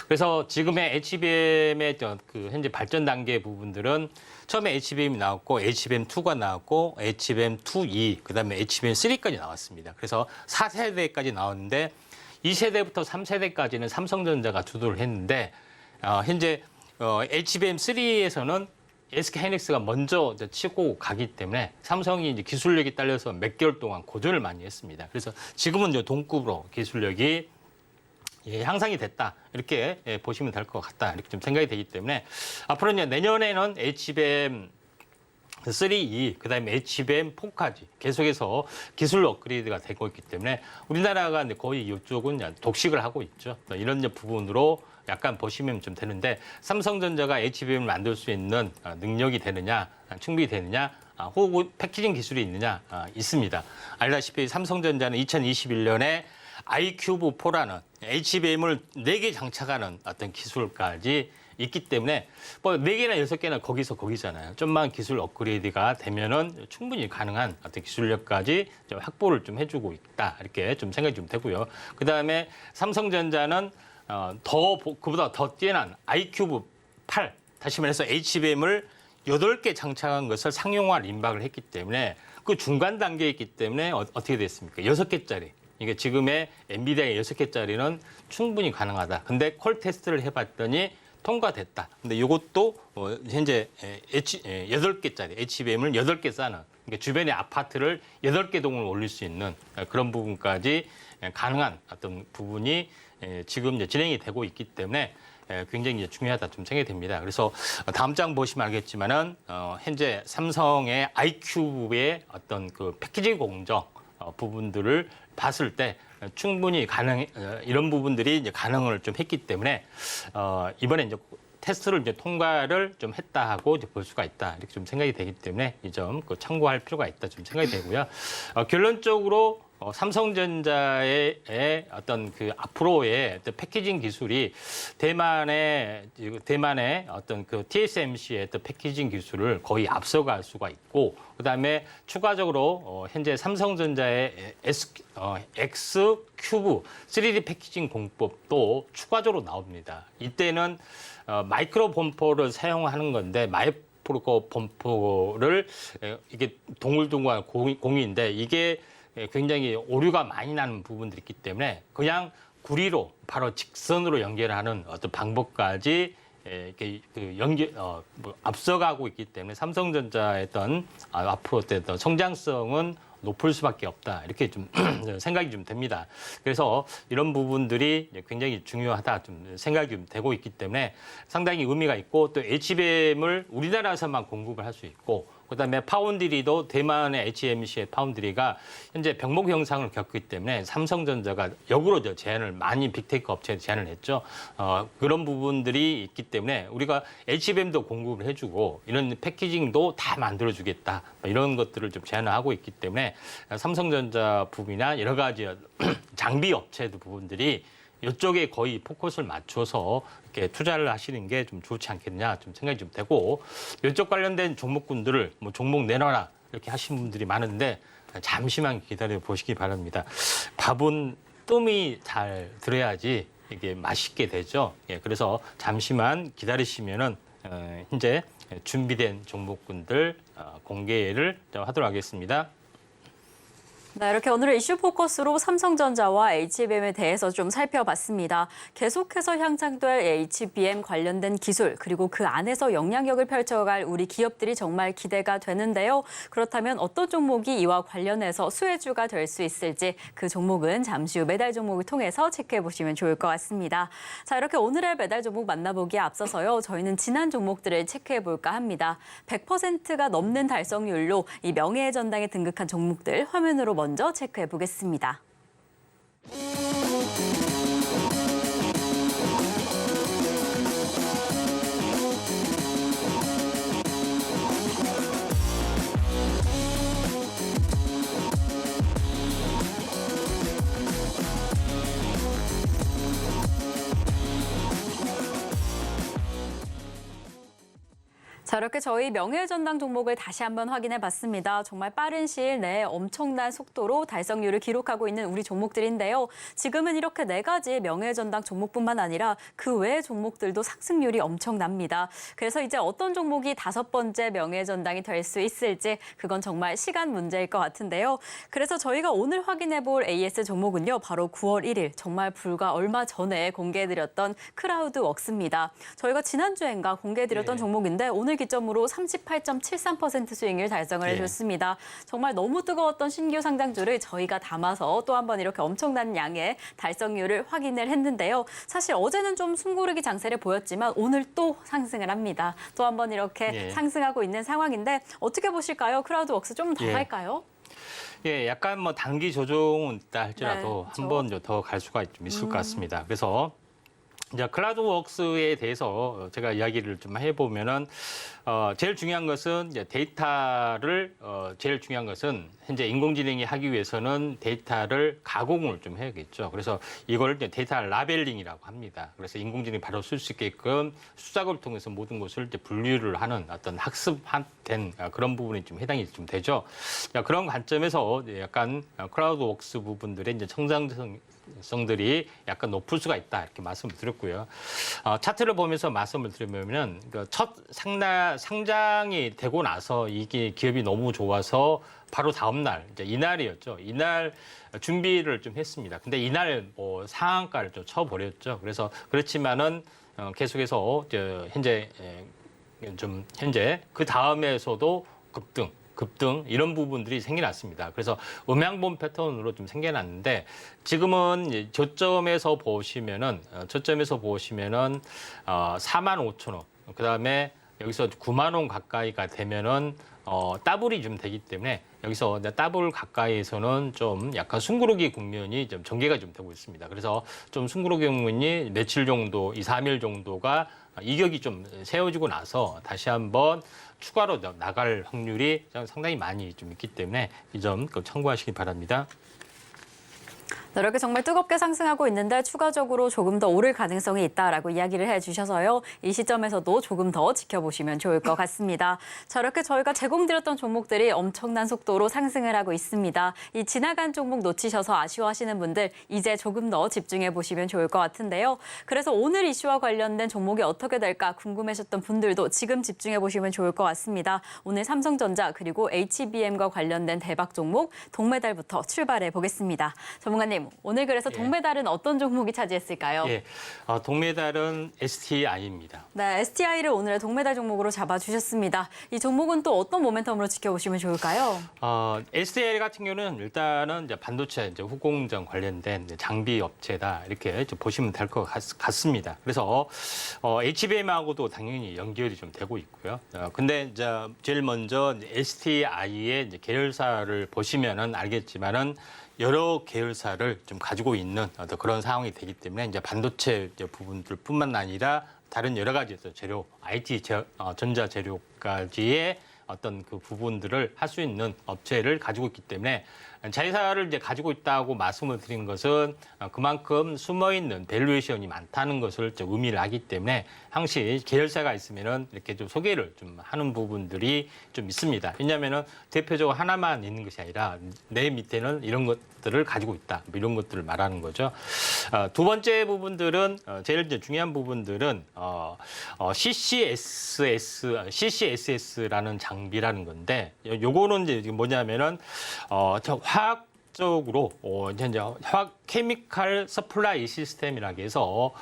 그래서 지금의 HBM의 그 현재 발전 단계 부분들은 처음에 HBM이 나왔고 HBM2가 나왔고 HBM2E 그다음에 HBM3까지 나왔습니다. 그래서 4세대까지 나왔는데 2세대부터 3세대까지는 삼성전자가 주도를 했는데 현재 HBM3에서는 SK하이닉스가 먼저 치고 가기 때문에 삼성이 이제 기술력이 딸려서 몇 개월 동안 고전을 많이 했습니다. 그래서 지금은 이제 동급으로 기술력이 향상이 됐다 이렇게 보시면 될 것 같다 이렇게 좀 생각이 되기 때문에 앞으로 이제 내년에는 HBM 3E 그다음에 HBM4까지 계속해서 기술 업그레이드가 되고 있기 때문에 우리나라가 거의 이쪽은 독식을 하고 있죠. 이런 부분으로 약간 보시면 좀 되는데 삼성전자가 HBM을 만들 수 있는 능력이 되느냐, 충분히 되느냐, 혹은 패키징 기술이 있느냐 있습니다. 알다시피 삼성전자는 2021년에 iCube4라는 HBM을 4개 장착하는 어떤 기술까지 있기 때문에 뭐 4개나 6개나 거기잖아요. 좀만 기술 업그레이드가 되면은 충분히 가능한 어떤 기술력까지 좀 확보를 좀 해주고 있다 이렇게 좀 생각이 좀 되고요. 그 다음에 삼성전자는 그보다 더 뛰어난 iCube8 다시 말해서 HBM을 8개 장착한 것을 상용화를 임박을 했기 때문에 그 중간 단계에 있기 때문에 어떻게 됐습니까? 6개짜리. 이게 지금의 엔비디아의 6개짜리는 충분히 가능하다. 근데 콜 테스트를 해봤더니 통과됐다. 근데 이것도 현재 8개짜리 HBM을 8개 쌓는 그러니까 주변의 아파트를 8개 동을 올릴 수 있는 그런 부분까지 가능한 어떤 부분이 지금 이제 진행이 되고 있기 때문에 굉장히 이제 중요하다 좀 생각이 됩니다. 그래서 다음 장 보시면 알겠지만은 현재 삼성의 iCube의 어떤 그 패키지 공정 부분들을 봤을 때 충분히 이런 부분들이 이제 가능을 좀 했기 때문에 이번에 이제 테스트를 이제 통과를 좀 했다 하고 이제 볼 수가 있다 이렇게 좀 생각이 되기 때문에 이 점 참고할 필요가 있다 좀 생각이 되고요. 결론적으로 삼성전자의 어떤 그 앞으로의 어떤 패키징 기술이 대만의 어떤 그 TSMC의 어떤 패키징 기술을 거의 앞서갈 수가 있고, 그다음에 추가적으로 현재 삼성전자의 X 큐브 3D 패키징 공법도 추가적으로 나옵니다. 이때는 마이크로 범퍼를 사용하는 건데 마이크로 범퍼를 이게 동글동글한 공인데 이게 굉장히 오류가 많이 나는 부분들이 있기 때문에 그냥 구리로 바로 직선으로 연결하는 어떤 방법까지 이렇게 앞서가고 있기 때문에 삼성전자의 어떤 앞으로 어떤 성장성은 높을 수밖에 없다. 이렇게 좀 생각이 좀 됩니다. 그래서 이런 부분들이 굉장히 중요하다 좀 생각이 좀 되고 있기 때문에 상당히 의미가 있고, 또 HBM을 우리나라에서만 공급을 할 수 있고, 그다음에 파운드리도 대만의 HMC의 파운드리가 현재 병목 현상을 겪기 때문에 삼성전자가 역으로 제한을 많이 빅테크 업체에 제한을 했죠. 그런 부분들이 있기 때문에 우리가 HBM도 공급을 해주고 이런 패키징도 다 만들어주겠다, 이런 것들을 좀 제한을 하고 있기 때문에 삼성전자 부분이나 여러 가지 장비 업체들 부분들이 이쪽에 거의 포커스를 맞춰서 이렇게 투자를 하시는 게 좀 좋지 않겠냐 좀 생각이 좀 되고, 이쪽 관련된 종목군들을 뭐 종목 내놔라 이렇게 하시는 분들이 많은데 잠시만 기다려 보시기 바랍니다. 밥은 뜸이 잘 들어야지 이게 맛있게 되죠. 예, 그래서 잠시만 기다리시면은 현재 준비된 종목군들 공개를 하도록 하겠습니다. 네, 이렇게 오늘의 이슈 포커스로 삼성전자와 HBM에 대해서 좀 살펴봤습니다. 계속해서 향상될 HBM 관련된 기술, 그리고 그 안에서 영향력을 펼쳐갈 우리 기업들이 정말 기대가 되는데요. 그렇다면 어떤 종목이 이와 관련해서 수혜주가 될 수 있을지, 그 종목은 잠시 후 매달 종목을 통해서 체크해 보시면 좋을 것 같습니다. 자, 이렇게 오늘의 매달 종목 만나보기에 앞서서요, 저희는 지난 종목들을 체크해 볼까 합니다. 100%가 넘는 달성률로 이 명예의 전당에 등극한 종목들 화면으로 먼저 체크해 보겠습니다. 자, 이렇게 저희 명예의 전당 종목을 다시 한번 확인해 봤습니다. 정말 빠른 시일 내에 엄청난 속도로 달성률을 기록하고 있는 우리 종목들인데요. 지금은 이렇게 4가지 명예의 전당 종목뿐만 아니라 그 외의 종목들도 상승률이 엄청납니다. 그래서 이제 어떤 종목이 5번째 명예의 전당이 될 수 있을지, 그건 정말 시간 문제일 것 같은데요. 그래서 저희가 오늘 확인해 볼 AS 종목은요, 바로 9월 1일 정말 불과 얼마 전에 공개해드렸던 크라우드웍스입니다. 저희가 지난주엔가 공개해드렸던 종목인데 오늘 기점으로 38.73% 수익률 달성을 해줬습니다. 정말 너무 뜨거웠던 신규 상장주를 저희가 담아서 또 한 번 이렇게 엄청난 양의 달성률을 확인을 했는데요. 사실 어제는 좀 숨고르기 장세를 보였지만 오늘 또 상승을 합니다. 또 한 번 이렇게 상승하고 있는 상황인데 어떻게 보실까요? 크라우드웍스 좀 더 할까요? 예, 약간 뭐 단기 조정은 있다 할지라도 한 번 더 갈 수가 좀 있을 것 같습니다. 그래서 이제 클라우드웍스에 대해서 제가 이야기를 좀 해보면은 제일 중요한 것은 이제 제일 중요한 것은 현재 인공지능이 하기 위해서는 데이터를 가공을 좀 해야겠죠. 그래서 이걸 이제 데이터 라벨링이라고 합니다. 그래서 인공지능이 바로 쓸 수 있게끔 수작업을 통해서 모든 것을 이제 분류를 하는 어떤 학습된 그런 부분이 좀 해당이 좀 되죠. 그런 관점에서 약간 클라우드웍스 부분들의 이제 성장성들이 약간 높을 수가 있다 이렇게 말씀을 드렸고요. 차트를 보면서 말씀을 드리면은 첫 상장이 되고 나서 이게 기업이 너무 좋아서 바로 다음 날 이제 이날이었죠. 이날 준비를 좀 했습니다. 근데 이날 뭐 상한가를 좀 쳐버렸죠. 그래서 그렇지만은 계속해서 현재 그 다음에서도 급등 이런 부분들이 생겨났습니다. 그래서 음양본 패턴으로 좀 생겨났는데 지금은 저점에서 보시면은 45,000원, 그다음에 여기서 9만 원 가까이가 되면은 더블이 좀 되기 때문에 여기서 더블 가까이에서는 좀 약간 숨고르기 국면이 좀 전개가 좀 되고 있습니다. 그래서 좀 숨고르기 국면이 며칠 정도, 2, 3일 정도가 이격이 좀 세워지고 나서 다시 한번 추가로 나갈 확률이 상당히 많이 좀 있기 때문에 이 점 참고하시기 바랍니다. 이렇게 정말 뜨겁게 상승하고 있는데 추가적으로 조금 더 오를 가능성이 있다라고 이야기를 해주셔서요. 이 시점에서도 조금 더 지켜보시면 좋을 것 같습니다. 자, 이렇게 저희가 제공드렸던 종목들이 엄청난 속도로 상승을 하고 있습니다. 이 지나간 종목 놓치셔서 아쉬워하시는 분들 이제 조금 더 집중해 보시면 좋을 것 같은데요. 그래서 오늘 이슈와 관련된 종목이 어떻게 될까 궁금하셨던 분들도 지금 집중해 보시면 좋을 것 같습니다. 오늘 삼성전자 그리고 HBM과 관련된 대박 종목 동메달부터 출발해 보겠습니다. 전문가님, 오늘 그래서 동메달은 어떤 종목이 차지했을까요? 예, 동메달은 STI입니다. 네, STI를 오늘의 동메달 종목으로 잡아주셨습니다. 이 종목은 또 어떤 모멘텀으로 지켜보시면 좋을까요? STI 같은 경우는 일단은 이제 반도체 이제 후공정 관련된 장비 업체다 이렇게 보시면 될 것 같습니다. 그래서 HBM하고도 당연히 연결이 좀 되고 있고요. 근데 이제 제일 먼저 STI의 이제 계열사를 보시면은 알겠지만은 여러 계열사를 좀 가지고 있는 어떤 그런 상황이 되기 때문에 이제 반도체 부분들뿐만 아니라 다른 여러 가지 재료, IT 전자 재료까지의 어떤 그 부분들을 할 수 있는 업체를 가지고 있기 때문에 자회사를 이제 가지고 있다고 말씀을 드린 것은 그만큼 숨어 있는 밸류에이션이 많다는 것을 의미를 하기 때문에 항시 계열사가 있으면은 이렇게 좀 소개를 좀 하는 부분들이 좀 있습니다. 왜냐하면은 대표적으로 하나만 있는 것이 아니라 내 밑에는 이런 것들을 가지고 있다, 뭐 이런 것들을 말하는 거죠. 두 번째 부분들은 제일 이제 중요한 부분들은 CCSS라는 장비라는 건데 요거는 이제 뭐냐면은 화학적으로 현재 화학 케미칼 서플라이 시스템이라고 해서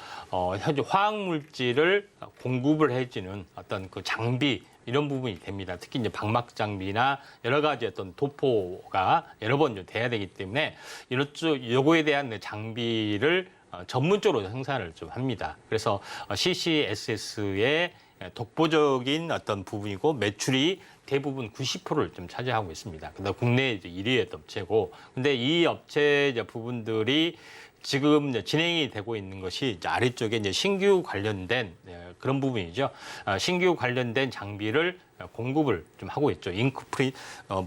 현재 화학 물질을 공급을 해주는 어떤 그 장비 이런 부분이 됩니다. 특히 이제 방막 장비나 여러 가지 어떤 도포가 여러 번 돼야 되기 때문에 요거에 대한 장비를 전문적으로 생산을 좀 합니다. 그래서 CCSS의 독보적인 어떤 부분이고 매출이 대부분 90%를 좀 차지하고 있습니다. 그다음 국내 1위의 업체고, 근데 이 업체 부분들이 지금 이제 진행이 되고 있는 것이 이제 아래쪽에 이제 신규 관련된 그런 부분이죠. 신규 관련된 장비를 공급을 좀 하고 있죠. 잉크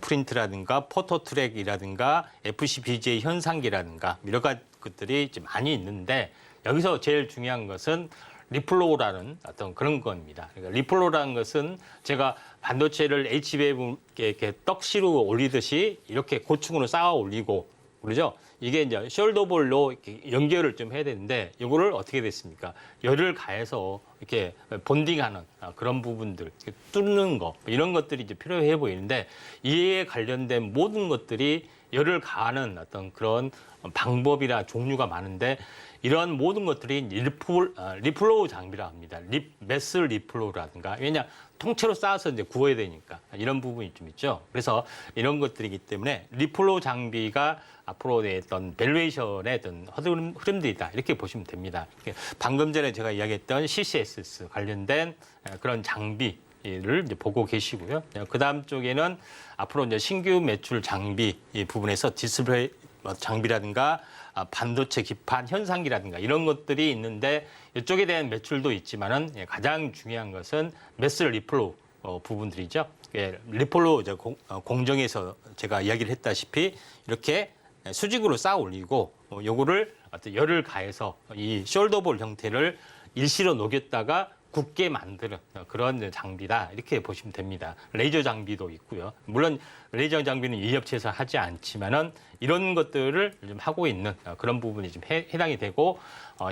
프린트라든가 포토트랙이라든가 FCBJ 현상기라든가 여러 가지 것들이 좀 많이 있는데 여기서 제일 중요한 것은 리플로우라는 어떤 그런 겁니다. 그러니까 리플로우라는 것은 제가 반도체를 HBM에 이렇게 떡시로 올리듯이 이렇게 고층으로 쌓아 올리고 그러죠. 이게 이제 숄더볼로 이렇게 연결을 좀 해야 되는데 이거를 어떻게 됐습니까? 열을 가해서 이렇게 본딩하는 그런 부분들, 뚫는 거 이런 것들이 이제 필요해 보이는데 이에 관련된 모든 것들이 열을 가하는 어떤 그런 방법이나 종류가 많은데 이런 모든 것들이 리플로우 장비라 합니다. 매스 리플로우라든가 왜냐 통째로 쌓아서 이제 구워야 되니까 이런 부분이 좀 있죠. 그래서 이런 것들이기 때문에 리플로우 장비가 앞으로의 어떤 밸류에이션의 어떤 흐름들이다 이렇게 보시면 됩니다. 방금 전에 제가 이야기했던 CCSS 관련된 그런 장비를 이제 보고 계시고요. 그 다음 쪽에는 앞으로 이제 신규 매출 장비 이 부분에서 디스플레이 장비라든가 반도체 기판 현상기라든가 이런 것들이 있는데 이쪽에 대한 매출도 있지만은 가장 중요한 것은 매스 리플로우 부분들이죠. 리플로우 공정에서 제가 이야기를 했다시피 이렇게 수직으로 쌓아 올리고 요거를 어떤 열을 가해서 이 숄더볼 형태를 일시로 녹였다가 굳게 만드는 그런 장비다 이렇게 보시면 됩니다. 레이저 장비도 있고요. 물론 레이저 장비는 이 업체에서 하지 않지만은 이런 것들을 좀 하고 있는 그런 부분이 좀 해당이 되고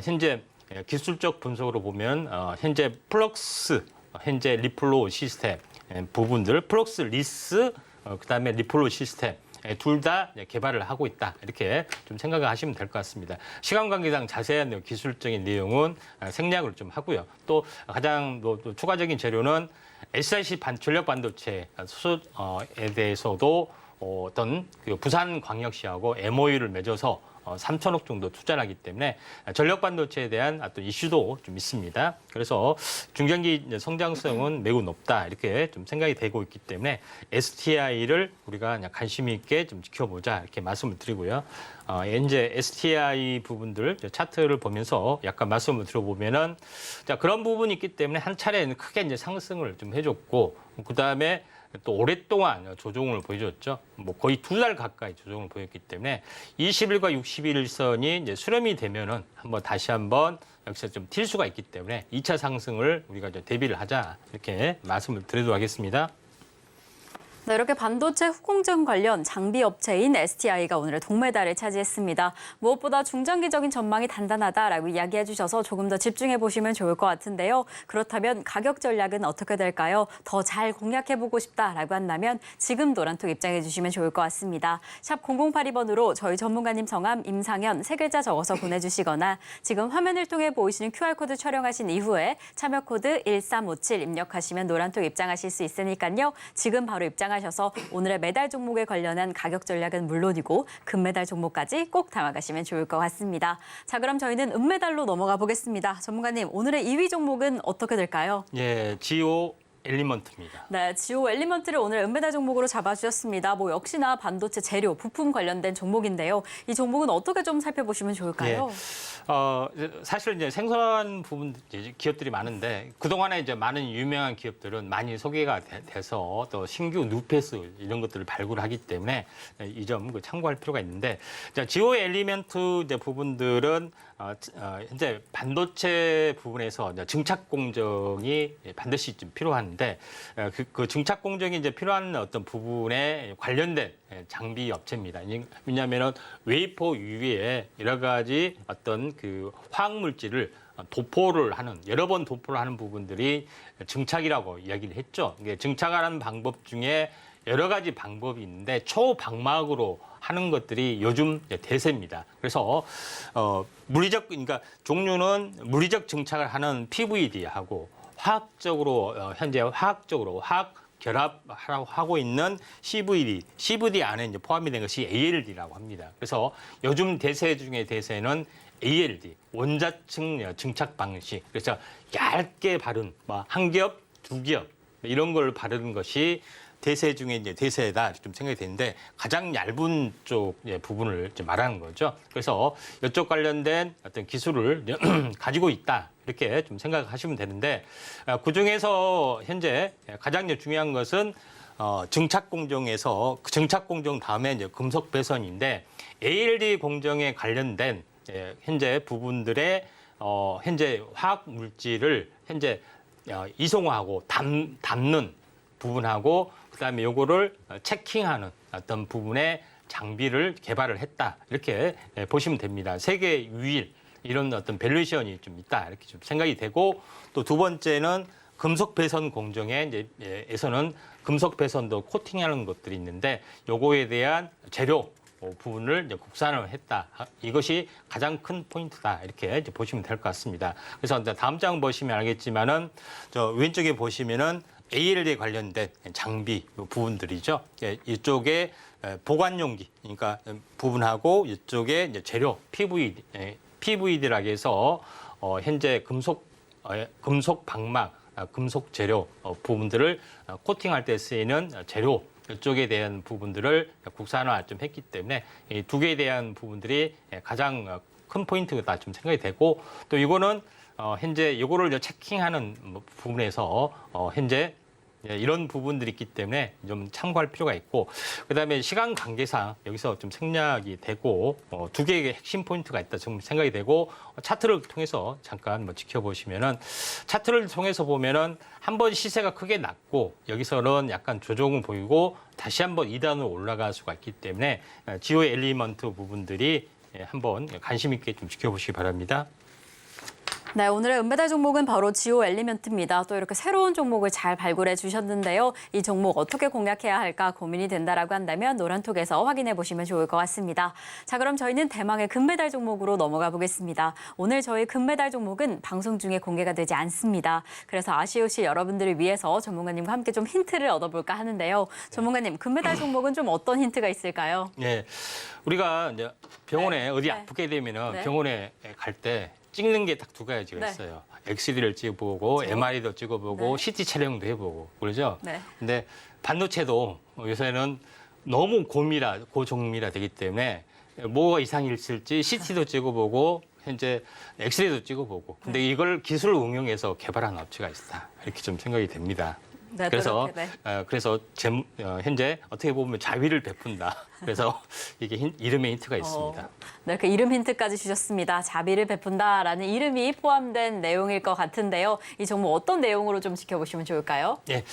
현재 기술적 분석으로 보면 현재 플럭스 현재 리플로우 시스템 부분들 플럭스 리스 그다음에 리플로우 시스템 둘 다 개발을 하고 있다 이렇게 좀 생각을 하시면 될 것 같습니다. 시간 관계상 자세한 기술적인 내용은 생략을 좀 하고요. 또 가장 또 추가적인 재료는 SiC 전력 반도체에 대해서도 어떤 그 부산광역시하고 MOU를 맺어서 3천억 정도 투자를 하기 때문에 전력 반도체에 대한 어떤 이슈도 좀 있습니다. 그래서 중장기 성장성은 매우 높다 이렇게 좀 생각이 되고 있기 때문에 STI를 우리가 그냥 관심 있게 좀 지켜보자 이렇게 말씀을 드리고요. 현재 STI 부분들 차트를 보면서 약간 말씀을 드려보면은 자 그런 부분이 있기 때문에 한 차례는 크게 이제 상승을 좀 해줬고 그 다음에 또 오랫동안 조정을 보여줬죠. 뭐 거의 2달 가까이 조정을 보였기 때문에 20일과 60일선이 이제 수렴이 되면은 다시 한번 여기서 좀 튈 수가 있기 때문에 2차 상승을 우리가 이제 대비를 하자 이렇게 말씀을 드리도록 하겠습니다. 네, 이렇게 반도체 후공정 관련 장비 업체인 STI가 오늘의 동메달을 차지했습니다. 무엇보다 중장기적인 전망이 단단하다라고 이야기해 주셔서 조금 더 집중해 보시면 좋을 것 같은데요. 그렇다면 가격 전략은 어떻게 될까요? 더 잘 공략해 보고 싶다라고 한다면 지금 노란톡 입장해 주시면 좋을 것 같습니다. 샵 0082번으로 저희 전문가님 성함 임상현 3글자 적어서 보내주시거나 지금 화면을 통해 보이시는 QR코드 촬영하신 이후에 참여 코드 1357 입력하시면 노란톡 입장하실 수 있으니까요. 지금 바로 입장하셔서 오늘의 메달 종목에 관련한 가격 전략은 물론이고 금메달 종목까지 꼭 담아가시면 좋을 것 같습니다. 자, 그럼 저희는 은메달로 넘어가 보겠습니다. 전문가님, 오늘의 2위 종목은 어떻게 될까요? 예, 지오 엘리먼트입니다. 네, 지오 엘리먼트를 오늘 은메달 종목으로 잡아주셨습니다. 뭐 역시나 반도체 재료, 부품 관련된 종목인데요. 이 종목은 어떻게 좀 살펴보시면 좋을까요? 사실 이제 생소한 부분 기업들이 많은데 그동안에 이제 많은 유명한 기업들은 많이 소개가 돼서 또 신규 뉴페이스 이런 것들을 발굴하기 때문에 이 점 참고할 필요가 있는데 지오 엘리먼트 이제 부분들은 현재 반도체 부분에서 이제 증착 공정이 반드시 좀 필요한데 그 증착 공정이 이제 필요한 어떤 부분에 관련된 장비 업체입니다. 왜냐하면은 웨이퍼 위에 여러 가지 어떤 그 화학 물질을 도포를 하는 여러 번 도포를 하는 부분들이 증착이라고 이야기를 했죠. 이게 증착하는 방법 중에 여러 가지 방법이 있는데 초방막으로 하는 것들이 요즘 대세입니다. 그래서 물리적 그러니까 종류는 물리적 증착을 하는 PVD하고 화학적으로 현재 화학적으로 화학 결합하고 있는 CVD 안에 이제 포함이 된 것이 ALD라고 합니다. 그래서 요즘 대세 중에 대세는 ALD 원자층 증착 방식. 그래서 얇게 바른 한 겹, 두 겹 이런 걸 바르는 것이 대세 중에 이제 대세다 좀 생각이 되는데 가장 얇은 쪽 부분을 이제 말하는 거죠. 그래서 이쪽 관련된 어떤 기술을 가지고 있다 이렇게 좀 생각하시면 되는데 그 중에서 현재 가장 중요한 것은 증착 공정에서 그 증착 공정 다음에 이제 금속 배선인데 ALD 공정에 관련된 현재 부분들의 현재 화학 물질을 현재 이송하고 담는 부분하고 그다음에 요거를 체킹하는 어떤 부분의 장비를 개발을 했다 이렇게 보시면 됩니다. 세계 유일 이런 어떤 밸류에이션이 좀 있다 이렇게 좀 생각이 되고 또 두 번째는 금속 배선 공정에 에서는 금속 배선도 코팅하는 것들이 있는데 요거에 대한 재료 부분을 이제 국산을 했다. 이것이 가장 큰 포인트다. 이렇게 이제 보시면 될 것 같습니다. 그래서 다음 장 보시면 알겠지만은 저 왼쪽에 보시면은 ALD에 관련된 장비 부분들이죠. 이쪽에 보관용기, 그러니까 부분하고 이쪽에 이제 재료 PVD라고 해서 현재 금속 방막, 금속 재료 부분들을 코팅할 때 쓰이는 재료 이쪽에 대한 부분들을 국산화 좀 했기 때문에 이 두 개에 대한 부분들이 가장 큰 포인트가 좀 생각이 되고 또 이거는 현재 이거를 체킹하는 부분에서 현재 이런 부분들이 있기 때문에 좀 참고할 필요가 있고 그다음에 시간 관계상 여기서 좀 생략이 되고 두 개의 핵심 포인트가 있다 좀 생각이 되고 차트를 통해서 잠깐 지켜보시면은 차트를 통해서 보면은 한번 시세가 크게 났고 여기서는 약간 조정을 보이고 다시 한번 2단으로 올라갈 수가 있기 때문에 지오 엘리먼트 부분들이 한번 관심 있게 좀 지켜보시기 바랍니다. 네, 오늘의 은메달 종목은 바로 지오 엘리먼트입니다. 또 이렇게 새로운 종목을 잘 발굴해 주셨는데요. 이 종목 어떻게 공략해야 할까 고민이 된다라고 한다면 노란톡에서 확인해 보시면 좋을 것 같습니다. 자, 그럼 저희는 대망의 금메달 종목으로 넘어가 보겠습니다. 오늘 저희 금메달 종목은 방송 중에 공개가 되지 않습니다. 그래서 아쉬우실 여러분들을 위해서 전문가님과 함께 좀 힌트를 얻어볼까 하는데요. 전문가님, 금메달 종목은 좀 어떤 힌트가 있을까요? 네, 우리가 이제 병원에 어디 아프게 되면은 병원에 갈 때 찍는 게 딱 두 가지가 있어요. 엑스레이를 찍어보고, 그렇죠. MRI도 찍어보고, CT 촬영도 해보고, 그러죠? 네. 근데 반도체도 요새는 너무 고정밀화 되기 때문에 뭐가 이상이 있을지 CT도 찍어보고, 현재 엑스레이도 찍어보고. 근데 이걸 기술을 응용해서 개발한 업체가 있다. 이렇게 좀 생각이 됩니다. 네, 그래서 그렇게, 네. 그래서 현재 어떻게 보면 자위를 베푼다. 그래서 이게 이름의 힌트가 있습니다. 네, 그 이름 힌트까지 주셨습니다. 자비를 베푼다라는 이름이 포함된 내용일 것 같은데요. 이 종목 어떤 내용으로 좀 지켜보시면 좋을까요? 예.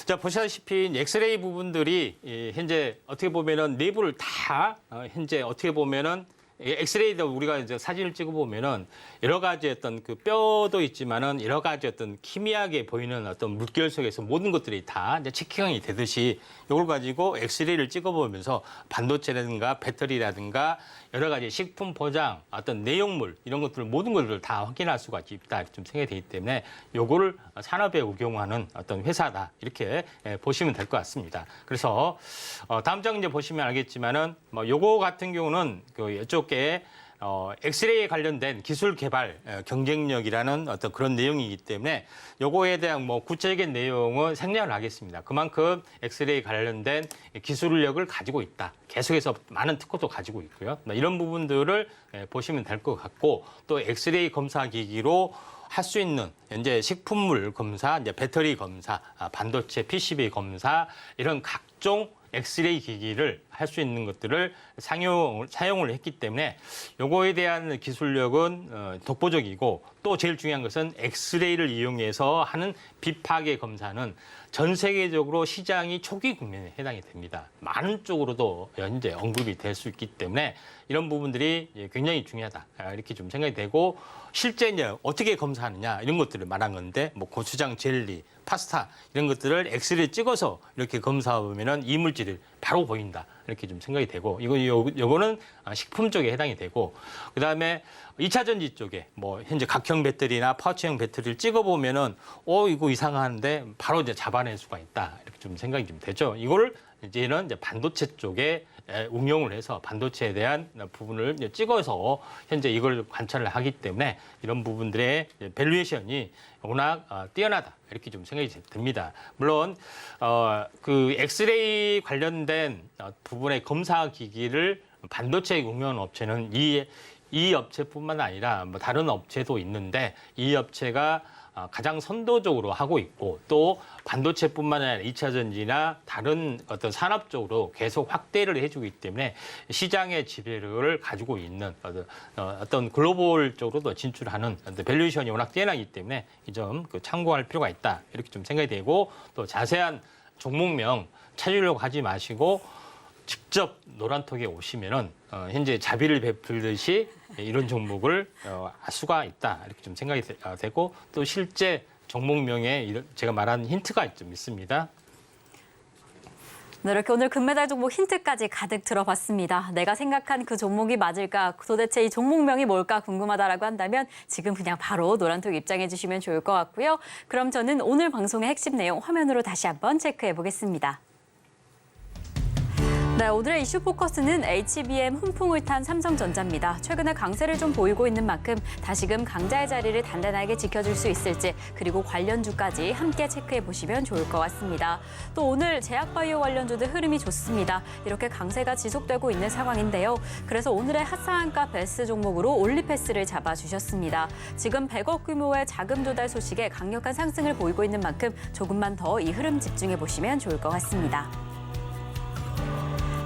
자, 보시다시피 엑스레이 부분들이 현재 어떻게 보면은 내부를 다 현재 어떻게 보면은 엑스레이도 우리가 이제 사진을 찍어 보면은 여러 가지 어떤 그 뼈도 있지만은 여러 가지 어떤 희미하게 보이는 어떤 물결 속에서 모든 것들이 다 이제 체킹이 되듯이 이걸 가지고 엑스레이를 찍어 보면서 반도체라든가 배터리라든가 여러 가지 식품 포장, 어떤 내용물 이런 것들 모든 것들을 다 확인할 수가 있다 좀 생각이 되기 때문에 요거를 산업에 응용하는 어떤 회사다 이렇게 보시면 될 것 같습니다. 그래서 다음 장 이제 보시면 알겠지만은 뭐 요거 같은 경우는 그 이쪽에 엑스레이에 관련된 기술 개발 경쟁력이라는 어떤 그런 내용이기 때문에 요거에 대한 뭐 구체적인 내용은 생략을 하겠습니다. 그만큼 엑스레이 관련된 기술력을 가지고 있다. 계속해서 많은 특허도 가지고 있고요. 이런 부분들을 보시면 될 것 같고 또 엑스레이 검사 기기로 할 수 있는 이제 식품물 검사, 이제 배터리 검사, 반도체 PCB 검사 이런 각종 엑스레이 기기를 할 수 있는 것들을 사용을 했기 때문에 요거에 대한 기술력은 독보적이고 또 제일 중요한 것은 엑스레이를 이용해서 하는 비파괴 검사는 전 세계적으로 시장이 초기 국면에 해당이 됩니다. 많은 쪽으로도 현재 언급이 될 수 있기 때문에 이런 부분들이 굉장히 중요하다 이렇게 좀 생각이 되고 실제 이제 어떻게 검사하느냐 이런 것들을 말한 건데 뭐 고추장 젤리, 파스타 이런 것들을 엑스레이 찍어서 이렇게 검사하면은 이물질이 바로 보인다 이렇게 좀 생각이 되고 요거는 식품 쪽에 해당이 되고 그다음에 2차 전지 쪽에 뭐 현재 각형 배터리나 파우치형 배터리를 찍어 보면은 이거 이상한데 바로 이제 잡아낼 수가 있다 이렇게 좀 생각이 좀 되죠. 이거를 이제는 이제 반도체 쪽에 응용을 해서 반도체에 대한 부분을 이제 찍어서 현재 이걸 관찰을 하기 때문에 이런 부분들의 밸류에이션이 워낙 뛰어나다 이렇게 좀 생각이 듭니다. 물론 그 엑스레이 관련된 부분의 검사 기기를 반도체에 응용하는 업체는 이 업체뿐만 아니라 뭐 다른 업체도 있는데 이 업체가 가장 선도적으로 하고 있고 또 반도체뿐만 아니라 2차 전지나 다른 어떤 산업 쪽으로 계속 확대를 해주기 때문에 시장의 지배력을 가지고 있는 어떤 글로벌적으로도 진출하는 밸류에이션이 워낙 뛰어나기 때문에 이 점 참고할 필요가 있다 이렇게 좀 생각이 되고 또 자세한 종목명 찾으려고 하지 마시고 직접 노란톡에 오시면은 현재 자비를 베풀듯이 이런 종목을 알 수가 있다 이렇게 좀 생각이 되고 또 실제 종목명에 제가 말한 힌트가 좀 있습니다. 네, 이렇게 오늘 금메달 종목 힌트까지 가득 들어봤습니다. 내가 생각한 그 종목이 맞을까? 도대체 이 종목명이 뭘까 궁금하다라고 한다면 지금 그냥 바로 노란톡 입장해 주시면 좋을 것 같고요. 그럼 저는 오늘 방송의 핵심 내용 화면으로 다시 한번 체크해 보겠습니다. 네, 오늘의 이슈 포커스는 HBM 훈풍을 탄 삼성전자입니다. 최근에 강세를 좀 보이고 있는 만큼 다시금 강자의 자리를 단단하게 지켜줄 수 있을지 그리고 관련주까지 함께 체크해 보시면 좋을 것 같습니다. 또 오늘 제약바이오 관련주들 흐름이 좋습니다. 이렇게 강세가 지속되고 있는 상황인데요. 그래서 오늘의 핫상한가 베스트 종목으로 올리패스를 잡아주셨습니다. 지금 100억 규모의 자금 조달 소식에 강력한 상승을 보이고 있는 만큼 조금만 더 이 흐름 집중해 보시면 좋을 것 같습니다.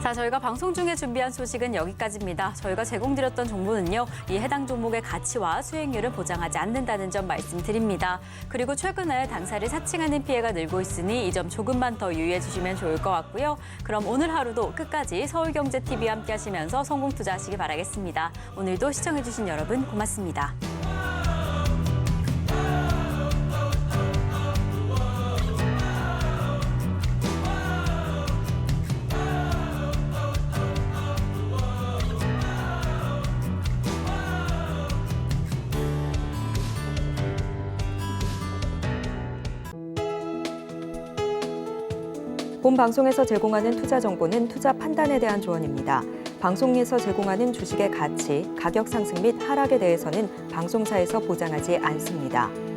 자, 저희가 방송 중에 준비한 소식은 여기까지입니다. 저희가 제공드렸던 정보는요, 이 해당 종목의 가치와 수익률을 보장하지 않는다는 점 말씀드립니다. 그리고 최근에 당사를 사칭하는 피해가 늘고 있으니 이 점 조금만 더 유의해 주시면 좋을 것 같고요. 그럼 오늘 하루도 끝까지 서울경제TV와 함께 하시면서 성공 투자하시기 바라겠습니다. 오늘도 시청해 주신 여러분 고맙습니다. 본 방송에서 제공하는 투자 정보는 투자 판단에 대한 조언입니다. 방송에서 제공하는 주식의 가치, 가격 상승 및 하락에 대해서는 방송사에서 보장하지 않습니다.